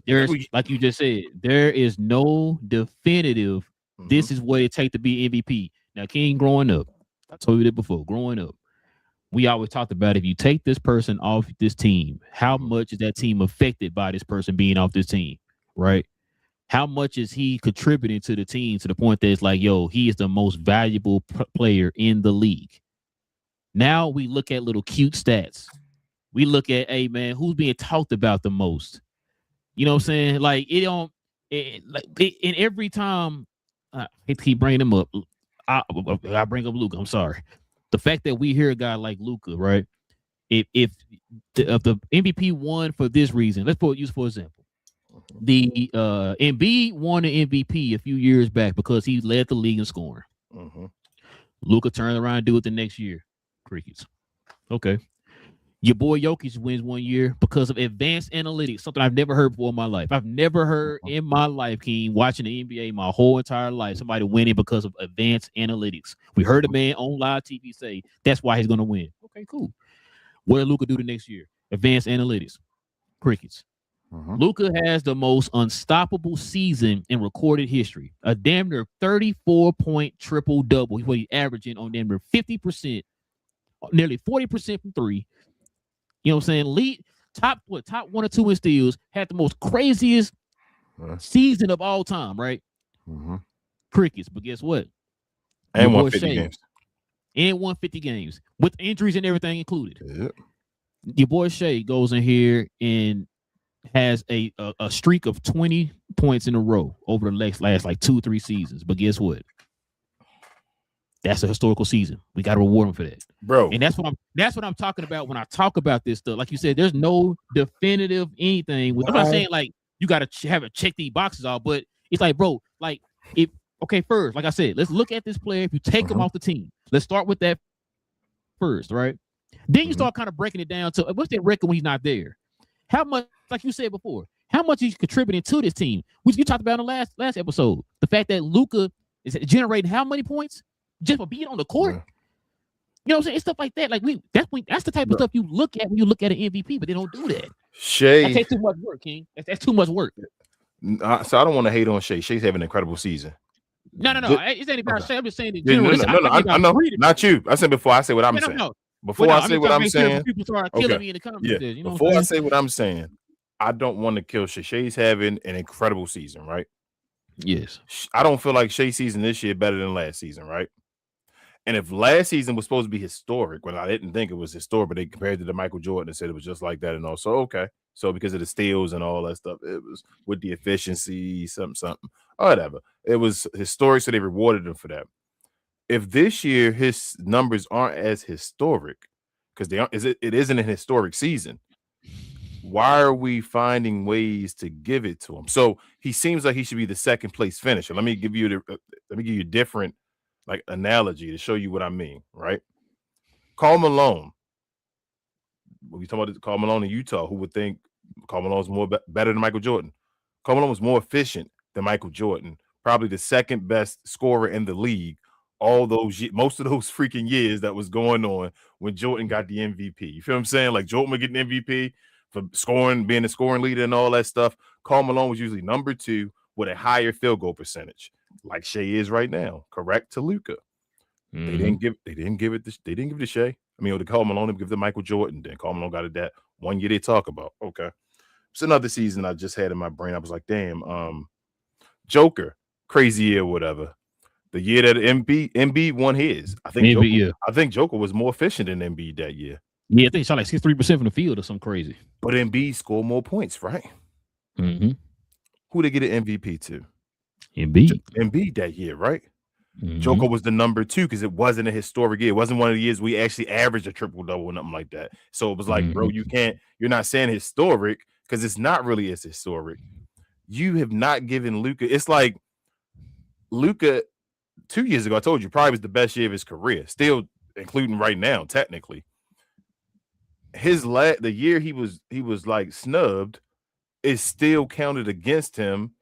There's, like you just said, there is no definitive. This is what it takes to be MVP. Now, King, growing up, I told you that before. Growing up, we always talked about if you take this person off this team, how much is that team affected by this person being off this team, right? How much is he contributing to the team to the point that it's like, yo, he is the most valuable player in the league. Now we look at little cute stats. We look at, hey, man, who's being talked about the most? You know what I'm saying? Like, and every time I hate to keep bringing him up, I bring up Luka. I'm sorry. The fact that we hear a guy like Luka, right? If the MVP won for this reason, let's use for example. The Embiid won the MVP a few years back because he led the league in scoring. Luka turned around and do it the next year. Crickets. Okay. Your boy Jokic wins 1 year because of advanced analytics, something I've never heard before in my life. I've never heard in my life, King, watching the NBA my whole entire life, somebody winning because of advanced analytics. We heard a man on live TV say that's why he's going to win. Okay, cool. What did Luka do the next year? Advanced analytics. Crickets. Luka has the most unstoppable season in recorded history. A damn near 34-point triple-double. He's what he's averaging on damn near 50%, nearly 40% from three. You know what I'm saying? Lead top 1 or 2 in steals. Had the most craziest season of all time, right? Crickets, but guess what? And won 50 games. and won 50 games with injuries and everything included. Yep. Your boy Shea goes in here and has a streak of 20 points in a row over the last like 2-3 seasons. But guess what? That's a historical season. We got to reward him for that, bro. And that's what I'm talking about when I talk about this stuff. Like you said, there's no definitive anything. I'm not saying like you got to have it check these boxes off, but it's like, bro, like first, like I said, let's look at this player. If you take him off the team, let's start with that first, right? Then you start kind of breaking it down to what's that record when he's not there? How much, like you said before, how much he's contributing to this team, which you talked about in the last episode. The fact that Luka is generating how many points just for being on the court. Yeah. You know what I'm saying? It's stuff like that. Like that's the type of stuff you look at when you look at an MVP, but they don't do that. Shea, that takes too much work, King. That's too much work. So I don't want to hate on Shea. Shea's having an incredible season. No. It's ain't about Shea. I'm just saying in general. No, I know. Not you. I said before I say what I'm saying. No. Before I say what I'm saying. People start killing me in the comments. Yeah. You know before I say what I'm saying, I don't want to kill Shea. Shea's having an incredible season, right? Yes. I don't feel like Shea's season this year better than last season, right? And if last season was supposed to be historic, well, I didn't think it was historic, but they compared it to Michael Jordan and said it was just like that. And also, okay. So because of the steals and all that stuff, it was with the efficiency, something, whatever. It was historic, so they rewarded him for that. If this year his numbers aren't as historic, because it isn't a historic season, why are we finding ways to give it to him? So he seems like he should be the second place finisher. Let me give you a different like analogy to show you what I mean, right? Karl Malone. When we talk about Karl Malone in Utah, who would think Karl Malone was better than Michael Jordan? Karl Malone was more efficient than Michael Jordan, probably the second best scorer in the league. Most of those freaking years that was going on when Jordan got the MVP. You feel what I'm saying? Like Jordan would get an MVP for scoring, being a scoring leader and all that stuff. Karl Malone was usually number 2 with a higher field goal percentage, like Shea is right now. Correct to Luka. Mm-hmm. They didn't give it to Shea. I mean, to Karl Malone, they give it to Michael Jordan. Then Karl Malone got it that 1 year they talk about. Okay. It's another season I just had in my brain. I was like, damn, Joker, crazy year, whatever. The year that Embiid won his. I think Joker was more efficient than Embiid that year. Yeah, I think he shot like 63% from the field or something crazy. But Embiid scored more points, right? Mm-hmm. Who they get an MVP to? Embiid that year, right? Mm-hmm. Joker was the number 2 because it wasn't a historic year. It wasn't one of the years we actually averaged a triple-double or nothing like that. So it was like, bro, you're not saying historic because it's not really as historic. You have not given Luka. It's like Luka 2 years ago, I told you, probably was the best year of his career, still including right now, technically. The year he was like snubbed is still counted against him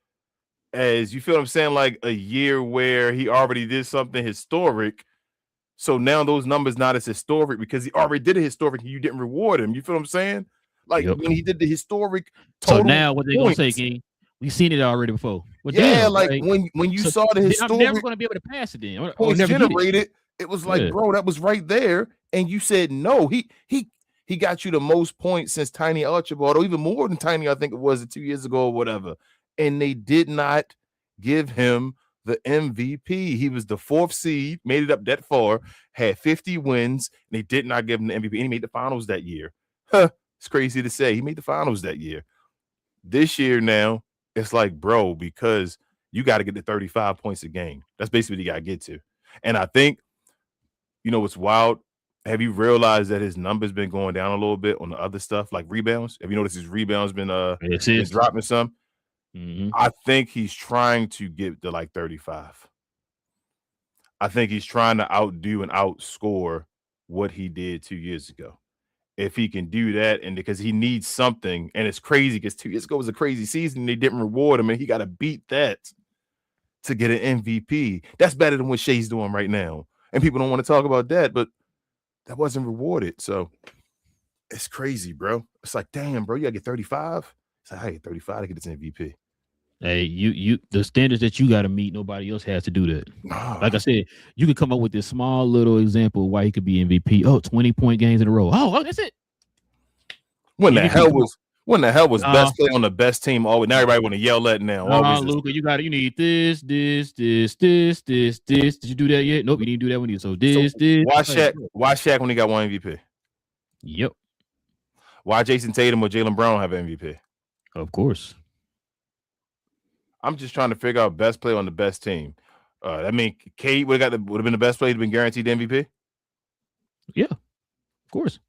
as, you feel what I'm saying, like a year where he already did something historic. So now those numbers not as historic because he already did a historic and you didn't reward him. You feel what I'm saying? Like when he did the historic total. So now what they gonna say, King? We've seen it already before. Well, yeah, damn, like when you saw the historic, I'm never gonna be able to pass it then. Points generated. It was like, bro, that was right there, and you said no. He got you the most points since Tiny Archibald, or even more than Tiny. I think it was 2 years ago or whatever. And they did not give him the MVP. He was the 4th seed, made it up that far, had 50 wins, and they did not give him the MVP. And he made the finals that year. It's crazy to say. He made the finals that year. This year now, it's like, bro, because you got to get to 35 points a game. That's basically what you got to get to. And I think, you know what's wild? Have you realized that his numbers been going down a little bit on the other stuff, like rebounds? Have you noticed his rebounds been dropping some? Mm-hmm. I think he's trying to get to like 35. I think he's trying to outdo and outscore what he did 2 years ago. If he can do that, and because he needs something, and it's crazy because 2 years ago was a crazy season, and they didn't reward him, and he got to beat that to get an MVP. That's better than what Shea's doing right now. And people don't want to talk about that, but that wasn't rewarded. So it's crazy, bro. It's like, damn, bro, you gotta get 35. It's like, I get 35 to get this MVP. Hey, you the standards that you got to meet, nobody else has to do that. Like I said, you can come up with this small little example of why he could be MVP. 20-point games in a row. Oh, that's it. When the hell When the hell was best play on the best team? Always now everybody want to yell at now. Luka, you need this. Did you do that yet? Nope, you didn't do that one either. So this. Why Shaq when he got one MVP? Yep. Why Jason Tatum or Jaylen Brown have MVP? Of course. I'm just trying to figure out best player on the best team. I mean, Cade would have been the best player to been guaranteed the MVP. Yeah, of course.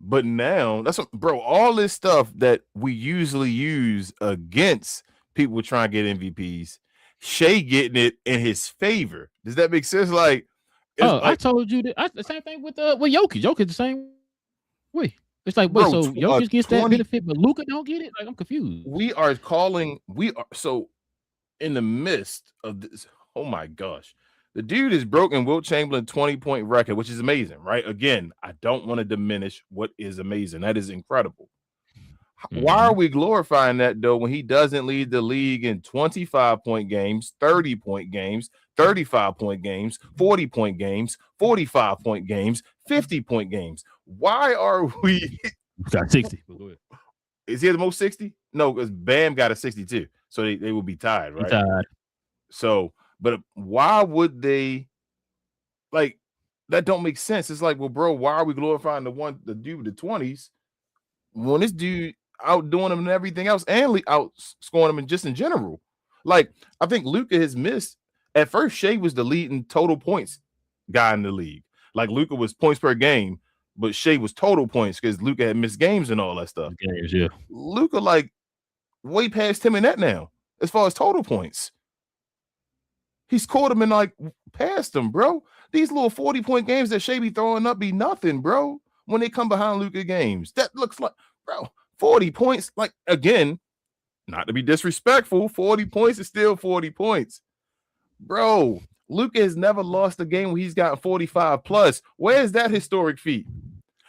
But now bro. All this stuff that we usually use against people trying to get MVPs, Shea getting it in his favor. Does that make sense? Like, I told you that. The same thing with Jokic. Jokic the same way. It's like, wait, so Jokic gets that benefit, but Luka don't get it? Like, I'm confused. We are so in the midst of this. Oh my gosh. The dude is broken Wilt Chamberlain 20-point record, which is amazing, right? Again, I don't want to diminish what is amazing. That is incredible. Mm-hmm. Why are we glorifying that, though, when he doesn't lead the league in 25-point games, 30-point games, 35-point games, 40-point games, 45-point games, 50-point games? Why are we got 60? Go ahead. Is he the most 60? No, because Bam got a 62. So they will be tied, right? Tied. So, but why would they like that? Don't make sense. It's like, well, bro, why are we glorifying the dude with the 20s when this dude outdoing him and everything else and outscoring him just in general? Like, I think Luka has missed. At first, Shea was the leading total points guy in the league. Like, Luka was points per game, but Shea was total points because Luka had missed games and all that stuff. Games, yeah. Luka, like, way past him in that now, as far as total points. He's caught him and like past him, bro. These little 40-point games that Shea be throwing up be nothing, bro. When they come behind Luka games, that looks like, bro, 40 points. Like, again, not to be disrespectful, 40 points is still 40 points, bro. Luka has never lost a game where he's gotten 45 plus. Where's that historic feat?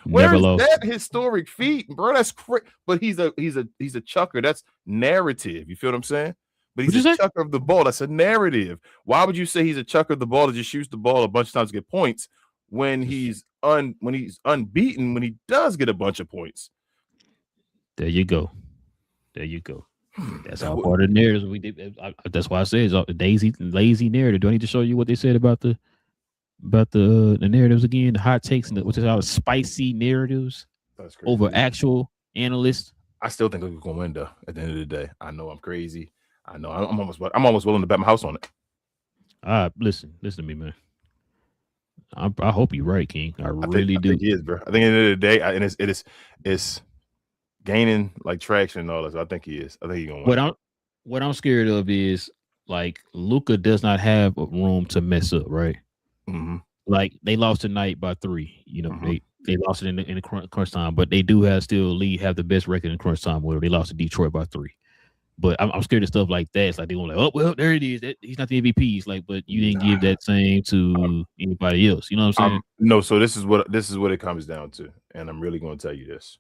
Where's that historic feat, bro? That's crazy. But he's a chucker. That's narrative. You feel what I'm saying? But he's a chucker of the ball. That's a narrative. Why would you say he's a chucker of the ball that just shoots the ball a bunch of times to get points when he's unbeaten when he does get a bunch of points? There you go. That's all part of the narrative we did. That's why I say it's all the lazy narrative. Do I need to show you what they said about the narratives again? The hot takes and what's it called? Spicy narratives over actual analysts. I still think Luka's gonna win though. At the end of the day, I know I'm crazy. I know I'm almost willing to bet my house on it. Listen to me, man. I hope you're right, King. I really do. I think he is, bro. I think at the end of the day, and it's gaining like traction and all that. So I think he is. I think he's gonna win. What I'm scared of is like Luka does not have a room to mess up, right? Mm-hmm. Like they lost tonight by 3. You know, mm-hmm. they lost it in the crunch time, but they do have the best record in crunch time. Where they lost to Detroit by 3. But I'm scared of stuff like that. It's like they want oh well, there it is. He's not the MVP. It's like, but you didn't give that same to anybody else. You know what I'm saying? No. So this is what it comes down to, and I'm really going to tell you this.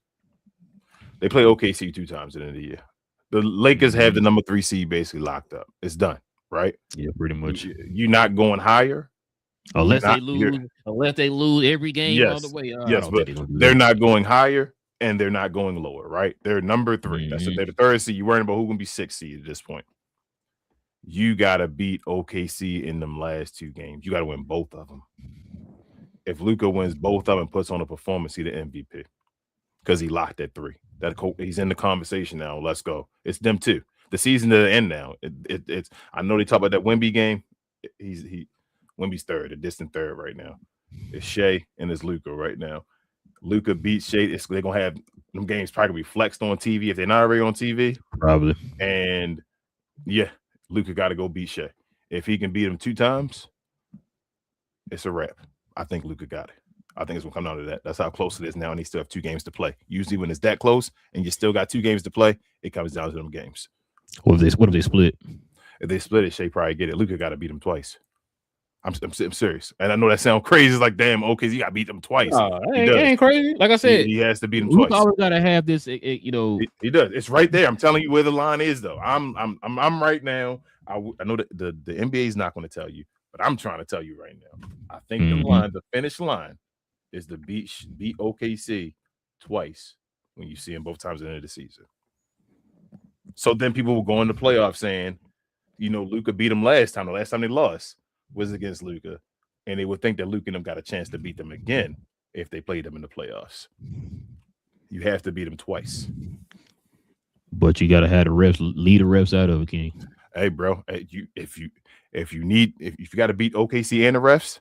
They play OKC 2 times at the end of the year. The Lakers have the number 3 seed basically locked up. It's done, right? Yeah, pretty much. You're not going higher unless they lose every game all the way. Yes, but they're not going higher. And they're not going lower, right? They're number 3. Mm-hmm. They're the 3rd seed. You're worrying about who's going to be 6th seed at this point. You got to beat OKC in them last 2 games. You got to win both of them. If Luka wins both of them and puts on a performance, he's the MVP because he locked at 3. He's in the conversation now. Let's go. It's them too. The season to the end now. It's. I know they talk about that Wemby game. Wemby's 3rd, a distant 3rd right now. It's Shea and it's Luka right now. Luka beats Shea. They're gonna have them games probably gonna be flexed on TV if they're not already on TV. Probably. And yeah, Luka got to go beat Shea. If he can beat him 2 times, it's a wrap. I think Luka got it. I think it's gonna come down to that. That's how close it is now, and he still have 2 games to play. Usually, when it's that close and you still got 2 games to play, it comes down to them games. What if they split? If they split it, Shea probably get it. Luka got to beat him twice. I'm serious, and I know that sounds crazy. It's like, damn, okay, you got to beat them twice. It ain't crazy. Like I said, he has to beat them Luka twice. always got to have this. He does. It's right there. I'm telling you where the line is, though. I'm right now. I know that the NBA is not going to tell you, but I'm trying to tell you right now. I think the finish line, is to beat OKC twice when you see them both times at the end of the season. So then people will go in the playoffs saying, you know, Luka beat them last time. The last time they lost was against Luka, and they would think that Luka and them got a chance to beat them again if they played them in the playoffs. You have to beat them twice. But you gotta have the refs lead the refs out of it, King. Hey, bro, if you got to beat OKC and the refs,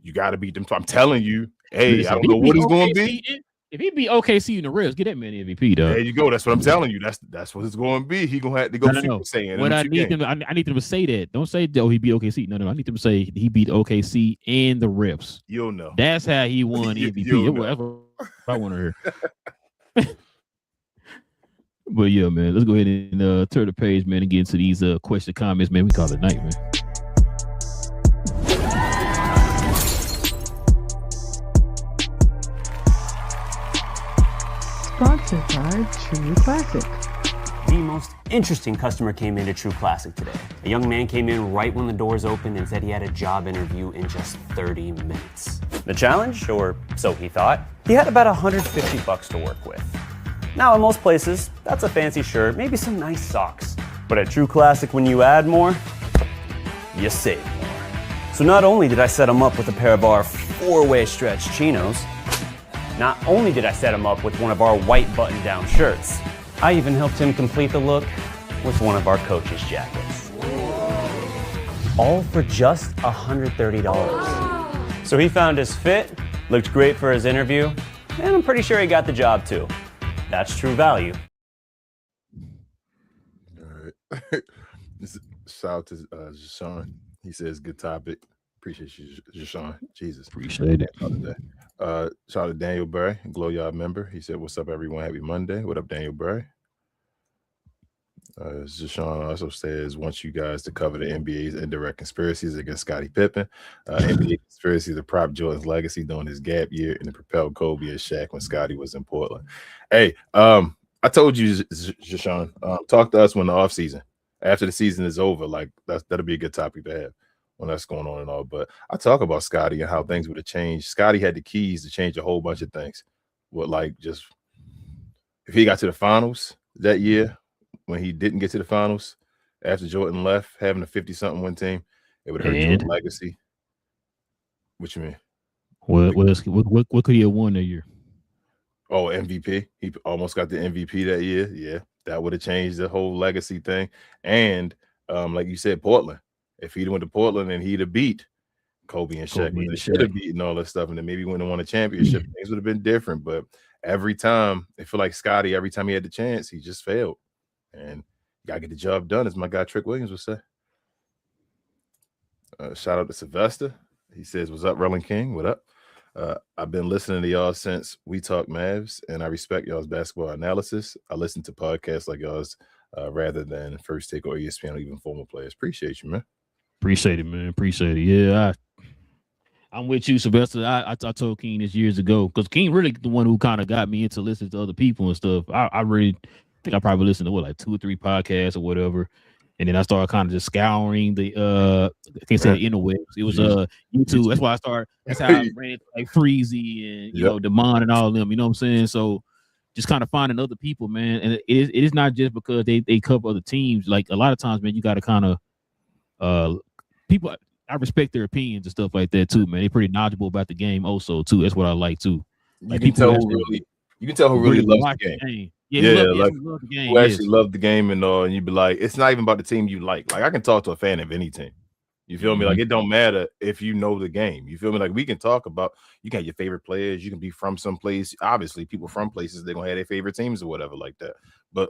you got to beat them. I'm telling you, hey, Listen, I don't know what it's going to be. If he beat OKC in the refs, get that man the MVP, dog. There you go. That's what I'm telling you. That's what it's going to be. He gonna have to go Super Saiyan. What I need them to say that. Don't say, oh, he beat OKC. No. I need them to say he beat OKC and the refs. You'll know. That's how he won MVP. That's what I want to hear. But yeah, man, let's go ahead and turn the page, man, and get into these question comments, man. We call it night, man. Sponsored by True Classic. The most interesting customer came into True Classic today. A young man came in right when the doors opened and said he had a job interview in just 30 minutes. The challenge, or so he thought, he had about $150 to work with. Now, in most places, that's a fancy shirt, maybe some nice socks. But at True Classic, when you add more, you save more. So not only did I set him up with a pair of our 4-way stretch chinos, not only did I set him up with one of our white button-down shirts, I even helped him complete the look with one of our coach's jackets. All for just $130. So he found his fit, looked great for his interview, and I'm pretty sure he got the job too. That's true value. All right. Shout out to Sean. He says, good topic. Appreciate you, Sean. Jesus. Appreciate it. Shout out to Daniel Burry, Glow Yard member. He said, what's up, everyone? Happy Monday. What up, Daniel Burry? Sean also says, wants you guys to cover the NBA's indirect conspiracies against Scottie Pippen. NBA conspiracies to prop Jordan's legacy during his gap year and to propel Kobe and Shaq when Scottie was in Portland. Hey, I told you, Sean, talk to us when the offseason, after the season is over. Like, that'll be a good topic to have when that's going on and all. But I talk about Scottie and how things would have changed. Scottie had the keys to change a whole bunch of things. What, like, just if he got to the finals that year, when he didn't get to the finals after Jordan left, having a 50-something win team, it would hurt Jordan's legacy. What you mean? What could he have won that year? Oh, MVP. He almost got the MVP that year. Yeah, that would have changed the whole legacy thing. And like you said, Portland. If he'd went to Portland and he'd have beat Kobe and Shaq, they should have beaten all that stuff, and then maybe wouldn't have won a championship. Things would have been different. But every time, I feel like Scottie, every time he had the chance, he just failed. And you gotta get the job done, as my guy Trick Williams would say. Shout out to Sylvester. He says, what's up, Relle and King? What up? I've been listening to y'all since We Talk Mavs, and I respect y'all's basketball analysis. I listen to podcasts like y'all's rather than First Take or ESPN or even former players. Appreciate you, man. Appreciate it, man. Appreciate it. Yeah, I'm with you, Sylvester. I told King this years ago, because King really the one who kind of got me into listening to other people and stuff. I really think I probably listened to like 2 or 3 podcasts or whatever. And then I started kind of just scouring the I can't say the interwebs. It was YouTube. That's why I started. That's how I ran like Freezy and you know Demond and all of them. You know what I'm saying? So just kind of finding other people, man. And it is not just because they cover other teams. Like a lot of times, man, you got to kind of people. I respect their opinions and stuff like that too, man. They're pretty knowledgeable about the game also too. That's what I like too. Like you can tell who really loves the game. Love the game. Who actually love the game and all, and you'd be like, it's not even about the team you like. Like I can talk to a fan of any team. You feel me? Like it don't matter if you know the game. You feel me? Like we can talk about, you can have your favorite players. You can be from some place. Obviously, people from places, they're gonna have their favorite teams or whatever like that. But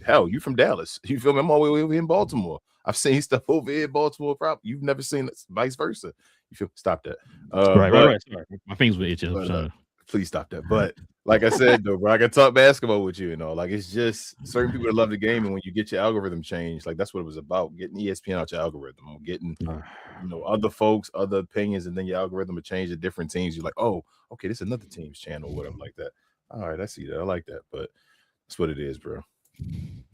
hell, you from Dallas. You feel me? I'm all the way over in Baltimore. I've seen stuff over here in Baltimore. Probably you've never seen it, vice versa. You feel? Stop that. Right. Sorry. My fingers were itching. Please stop that. But like I said, though, bro, I can talk basketball with you, like it's just certain people that love the game, and when you get your algorithm changed, like that's what it was about, getting ESPN out your algorithm, getting other folks, other opinions, and then your algorithm will change to different teams. You're like, oh, okay, this is another team's channel, or whatever like that. All right, I see that. I like that, but that's what it is, bro.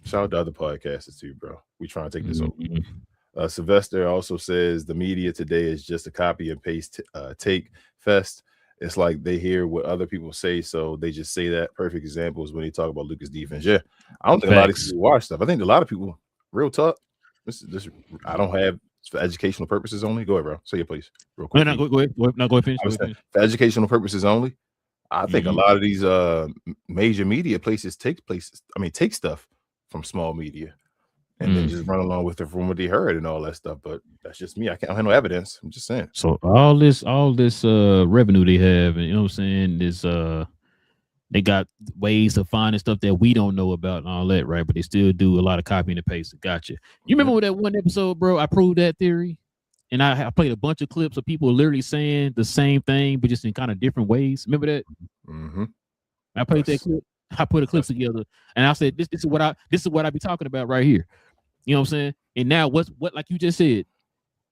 Shout out to other podcasters too, bro. We trying to take this over. Sylvester also says the media today is just a copy and paste take fest. it's like they hear what other people say, so they just say that. Perfect example is when they talk about Luka's defense. Yeah, I don't think a lot of people watch stuff. I think a lot of people, real talk. This I don't have for educational purposes only. Go ahead, bro. Say it, please, real quick. No, go ahead. No, go ahead. Finish. For educational purposes only. I think a lot of these major media places take stuff from small media and then just run along with it from what they heard and all that stuff. But that's just me. I have no evidence. I'm just saying. So all this revenue they have, and you know what I'm saying, is they got ways of finding stuff that we don't know about and all that, right? But they still do a lot of copying and pasting. Gotcha. You remember with that one episode, bro? I proved that theory. And I played a bunch of clips of people literally saying the same thing, but just in kind of different ways. Remember that? Mm-hmm. I played that clip. I put a clip together, and I said, "This is what I be talking about right here." You know what I'm saying? And now, what like you just said,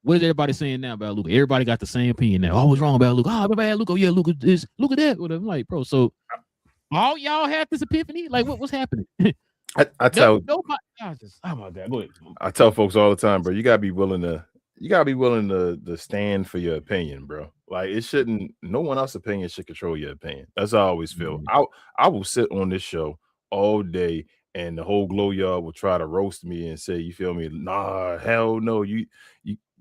what is everybody saying now about Luka? Everybody got the same opinion now. Oh, what's wrong about Luka? Oh, bad Luka. Yeah, Luka this. Look at that. I'm like, bro. So all y'all had this epiphany. Like, what's happening? I tell. Oh my God. Go ahead. I tell folks all the time, bro. You gotta be willing to stand for your opinion, bro. Like no one else's opinion should control your opinion. That's how I always feel. I will sit on this show all day and the whole glow yard will try to roast me and say, you feel me? Nah, hell no, you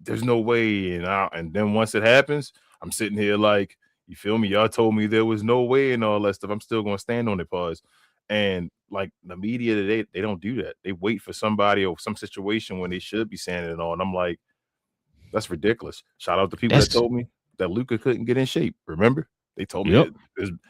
there's no way. And then once it happens, I'm sitting here like, you feel me? Y'all told me there was no way and all that stuff. I'm still gonna stand on it, pause. And like the media today, they don't do that. They wait for somebody or some situation when they should be saying it all. And I'm like, that's ridiculous. Shout out to people that told me that Luka couldn't get in shape. Remember? They told me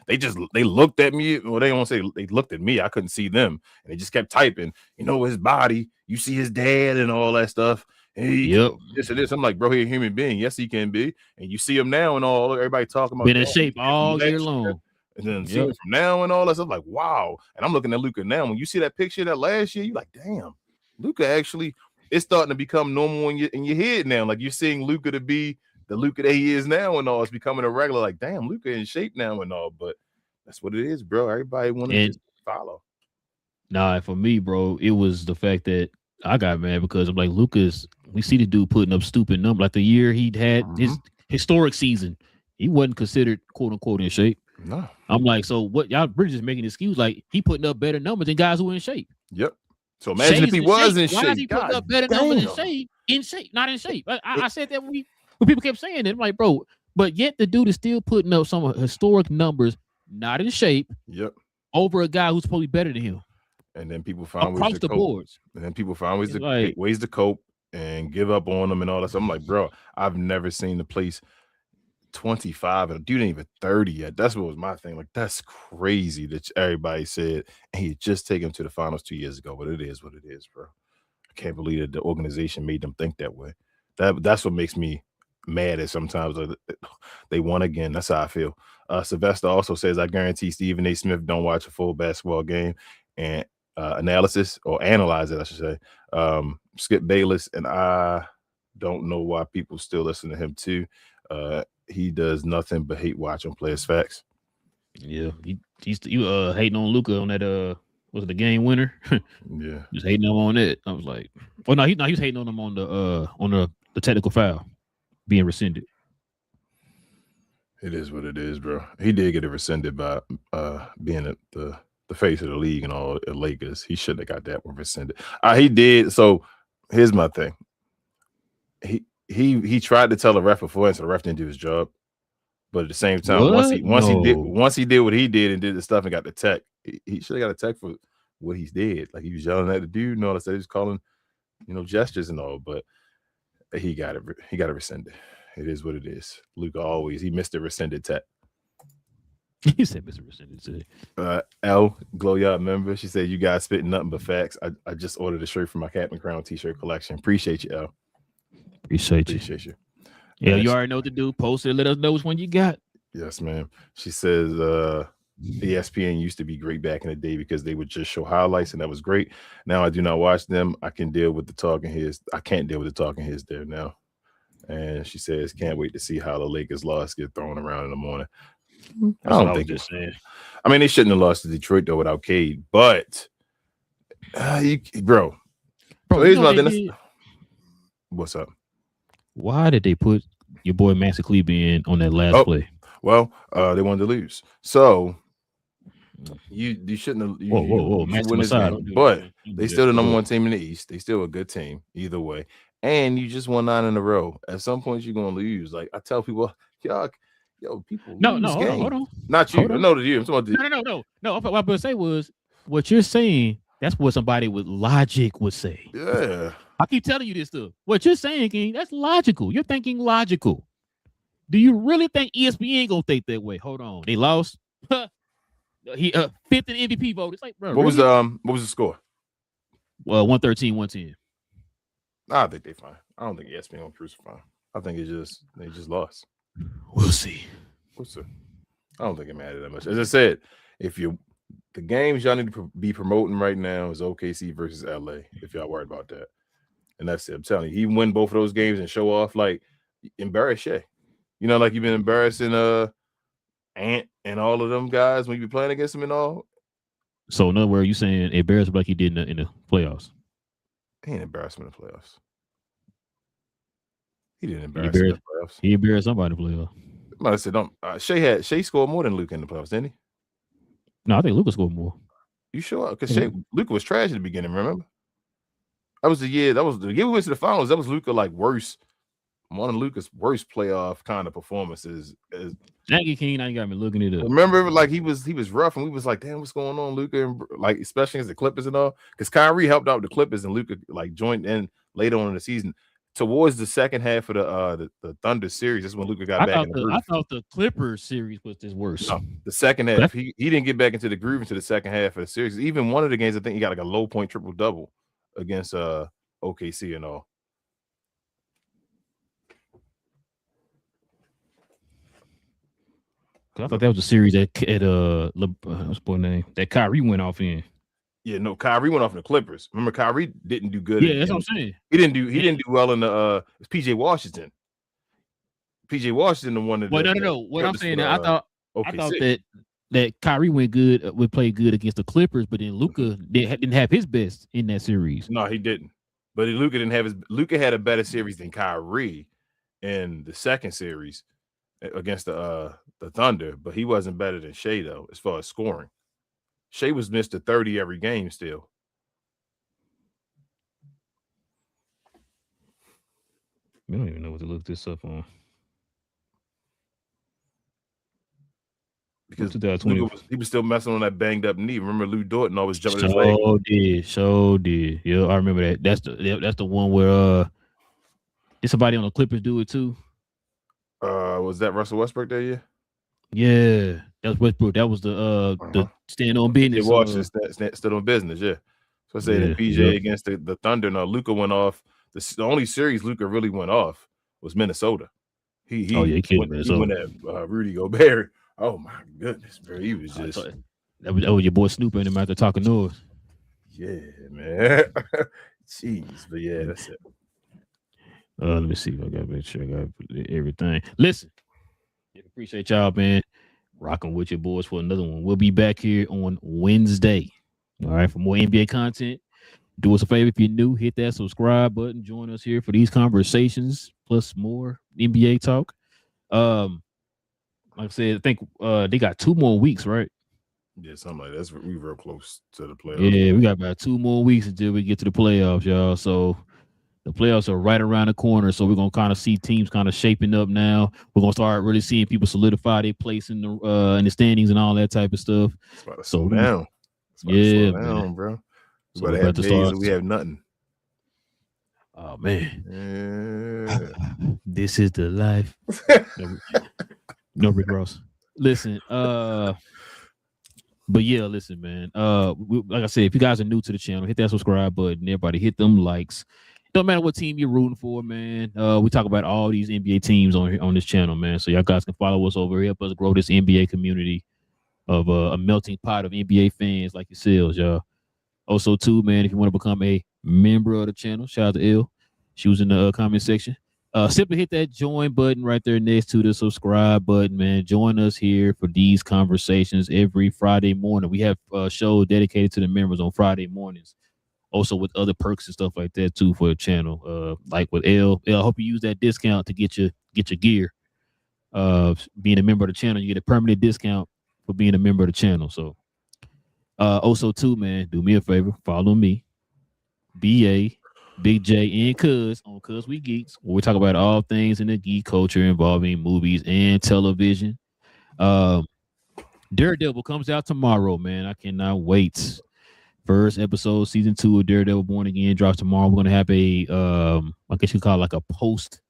they looked at me. Well, they don't say they looked at me. I couldn't see them. And they just kept typing, his body. You see his dad and all that stuff. This and this. I'm like, bro, he's a human being. Yes, he can be. And you see him now and all. Everybody talking about been in shape all year long. And then see him from now and all that stuff. Like, wow. And I'm looking at Luka now. When you see that picture that last year, you're like, damn, Luka actually. It's starting to become normal in your head now. Like you're seeing Luka to be the Luka that he is now and all. It's becoming a regular. Like, damn, Luka in shape now and all. But that's what it is, bro. Everybody want to just follow. Nah, for me, bro, it was the fact that I got mad because I'm like, Luka's. We see the dude putting up stupid numbers. Like the year he'd had his historic season, he wasn't considered quote unquote in shape. No, I'm like, so what? Y'all really just making an excuse? Like he putting up better numbers than guys who are in shape. Yep. So imagine if he was in shape. Why is he putting up better numbers in shape? In shape, not in shape. I said that when people kept saying it. I'm like, bro, but yet the dude is still putting up some historic numbers, not in shape. Yep. Over a guy who's probably better than him. And then people find across the boards. And then people find ways to cope and give up on them and all that. So I'm like, bro, I've never seen the place 25 and dude ain't even 30 yet. That's what was my thing. Like, that's crazy that everybody said, and he just taken him to the finals 2 years ago. But it is what it is, bro. I can't believe that the organization made them think that way. That's what makes me mad at sometimes. They won again. That's how I feel. Sylvester also says, I guarantee Stephen A. Smith don't watch a full basketball game and analyze it, I should say. Skip Bayless, and I don't know why people still listen to him too. He does nothing but hate watching players. Facts. Yeah, he's hating on Luka on that was it the game winner? Yeah, just hating him on it. I was like, well, no, he's hating on him on the technical foul being rescinded. It is what it is, bro. He did get it rescinded by being the face of the league and all the Lakers. He shouldn't have got that one rescinded. He did. So here's my thing. He tried to tell the ref before, and so the ref didn't do his job. But at the same time, once he did what he did and did the stuff and got the tech, he should have got a tech for what he did. Like he was yelling at the dude and all that stuff. He was calling, gestures and all. But he got it rescinded. It is what it is. Luka he missed the rescinded tech. He said Mr. Rescinded today. L Glow member. She said, "You guys spitting nothing but facts." I just ordered a shirt for my Captain Crown t-shirt collection. Appreciate you, L. Appreciate you. Yeah, you already know what to do. Post it. Let us know which one you got. Yes, ma'am. She says ESPN used to be great back in the day because they would just show highlights, and that was great. Now I do not watch them. I can't deal with the talking heads there now. And she says, can't wait to see how the Lakers loss get thrown around in the morning. I don't think it's saying. I mean, they shouldn't have lost to Detroit though without Cade, but bro, here's my thing. What's up? Why did they put your boy Maxi Kleber in on that last play? Well, they wanted to lose, so you shouldn't have. Whoa, You should Max win this Masai, game, but they still the Go number ahead. one team in the East. They still a good team either way, and you just won 9 in a row. At some point, you're gonna lose. Like I tell people, people No, lose games. hold on. Not you. Hold I on. know that you. I'm talking about No. What I was going to say was what you're saying. That's what somebody with logic would say. yeah. I keep telling you this stuff. What you're saying, King, that's logical. You're thinking logical. Do you really think ESPN gonna think that way? Hold on, they lost. He fifth in MVP vote. It's like, bro, What really? was the score? Well, 113, 110. I think they fine. I don't think ESPN gonna crucify them. I think they just lost. We'll see. I don't think it mattered that much. As I said, the games y'all need to be promoting right now is OKC versus LA. If y'all worried about that, and that's it. I'm telling you, he win both of those games and show off, like embarrass Shea. You know, like you've been embarrassing Ant and all of them guys when you be playing against them and all. So in other words, you saying embarrassed like he did in the playoffs? He ain't embarrassed him in the playoffs. He didn't embarrass him in the playoffs. He embarrassed somebody in the playoffs. I said, don't. Shea scored more than Luka in the playoffs, didn't he? No, I think Luka scored more. You sure? Because Luka was trash at the beginning. Remember? That was the year. That was the year we went to the finals. That was Luka worst. One of Luka's worst playoff kind of performances. Thank you, King. Now you got me looking it up. Remember, he was rough, and we was like, damn, what's going on, Luka? And especially against the Clippers and all, because Kyrie helped out with the Clippers, and Luka joined in later on in the season. Towards the second half of the Thunder series, that's when Luka got back in the groove. I thought the Clippers series was this worse. No, the second half, he didn't get back into the groove until the second half of the series. Even one of the games, I think he got a low point triple double against OKC and all. I thought that was a series at what's boy name that Kyrie went off in. Yeah, no, Kyrie went off in the Clippers. Remember, Kyrie didn't do good. Yeah, that's what I'm saying. He didn't do well in the PJ Washington. PJ Washington, the one that. Well, no. What I'm saying, I thought that Kyrie would play good against the Clippers, but then Luka didn't have his best in that series. No, he didn't. But Luka didn't have Luka had a better series than Kyrie in the second series against the Thunder, but he wasn't better than Shea though as far as scoring. Shea was Mr. 30 every game still. We don't even know what to look this up on. Because he was still messing on that banged up knee. Remember Lou Dorton always jumping his leg? So did. Yeah, I remember that. That's the one where did somebody on the Clippers do it too? Was that Russell Westbrook that year? Yeah, that was Westbrook. That was the stand on business. It was stood on business, yeah. So I say that PJ against the Thunder. Now Luka went off. The only series Luka really went off was Minnesota. He went at Rudy Gobert. Oh my goodness, bro. He was just that was your boy Snoop in him after talking noise. Yeah, man. Jeez, but yeah, that's it. Let me see if I gotta make sure I got everything. Listen, appreciate y'all, man. Rocking with your boys for another one. We'll be back here on Wednesday. All right, for more NBA content. Do us a favor if you're new, hit that subscribe button. Join us here for these conversations plus more NBA talk. Like I said, I think they got 2 more weeks, right? Yeah, something like that. We real close to the playoffs. Yeah, we got about 2 more weeks until we get to the playoffs, y'all. So the playoffs are right around the corner. So we're gonna kind of see teams kind of shaping up now. We're gonna start really seeing people solidify their place in the standings and all that type of stuff. It's about to slow down. Yeah, slow down, bro. So we're about to start. We have nothing. Oh man, yeah. This is the life. No Rick Ross. Listen, but yeah, listen, man. Like I said, if you guys are new to the channel, hit that subscribe button. Everybody, hit them likes. Don't matter what team you're rooting for, man. We talk about all these NBA teams on this channel, man. So y'all guys can follow us over here, help us grow this NBA community of a melting pot of NBA fans like yourselves, y'all. Also, too, man, if you want to become a member of the channel, shout out to Elle. She was in the comment section. Simply hit that join button right there next to the subscribe button, man. Join us here for these conversations every Friday morning. We have a show dedicated to the members on Friday mornings. Also with other perks and stuff like that too for the channel. Like with Elle. I hope you use that discount to get your gear. being a member of the channel. You get a permanent discount for being a member of the channel. So also too, man, do me a favor, follow me, BA, Big J, and Cuz on Cuz We Geeks, where we talk about all things in the geek culture involving movies and television. Daredevil comes out tomorrow, man. I cannot wait. First episode, season 2 of Daredevil Born Again drops tomorrow. We're gonna have a I guess you call it like a post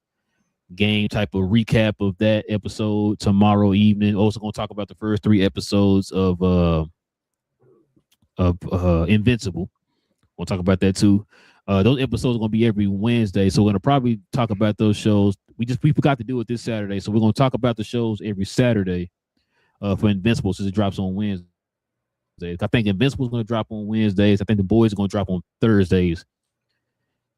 game type of recap of that episode tomorrow evening. Also gonna talk about the first 3 episodes of Invincible. We'll talk about that too. Those episodes are gonna be every Wednesday, so we're gonna probably talk about those shows. We forgot to do it this Saturday, so we're gonna talk about the shows every Saturday for Invincible since it drops on Wednesday. I think Invincible is gonna drop on Wednesdays. I think The Boys are gonna drop on Thursdays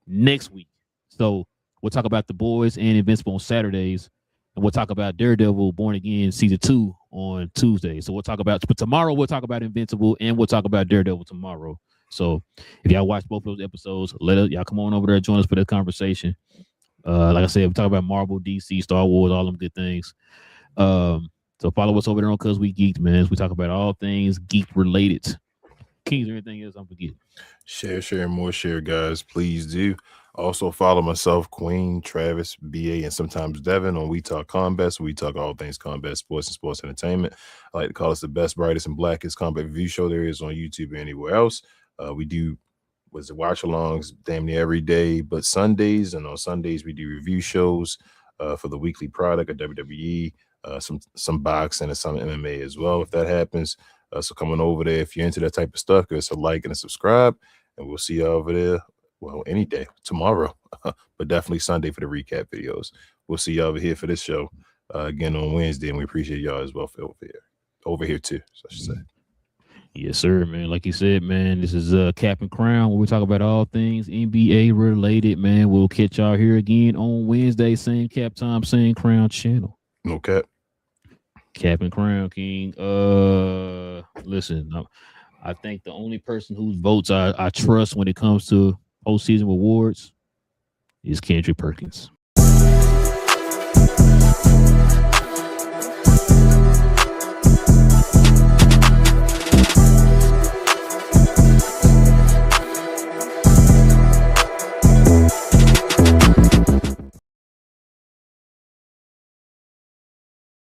next week. So we'll talk about The Boys and Invincible on Saturdays, and we'll talk about Daredevil Born Again season 2 on Tuesday. So we'll talk about, but tomorrow we'll talk about Invincible and we'll talk about Daredevil tomorrow. So if y'all watch both of those episodes, y'all come on over there and join us for that conversation. Like I said, we talk about Marvel, DC, Star Wars, all them good things. So follow us over there on Cuz We Geeked, man. We talk about all things geek related. King, is there anything else I'm forgetting? Share, and more share, guys. Please do. Also follow myself, Queen, Travis, BA, and sometimes Devin on We Talk Combat. So we talk all things combat sports and sports entertainment. I like to call us the best, brightest, and blackest combat review show there is on YouTube or anywhere else. We do watch alongs damn near every day, but Sundays, and on Sundays we do review shows for the weekly product of WWE, some boxing and some MMA as well, if that happens. So coming over there, if you're into that type of stuff, give us a like and a subscribe, and we'll see you over there. Well, any day, tomorrow, but definitely Sunday for the recap videos. We'll see you over here for this show again on Wednesday, and we appreciate y'all as well for over here too. So I should say. Yes, sir, man. Like you said, man, this is Cap and Crown, where we talk about all things NBA related, man. We'll catch y'all here again on Wednesday, same Cap time, same Crown channel. No cap. Cap and Crown, King. Listen, I think the only person whose votes I trust when it comes to postseason awards is Kendrick Perkins.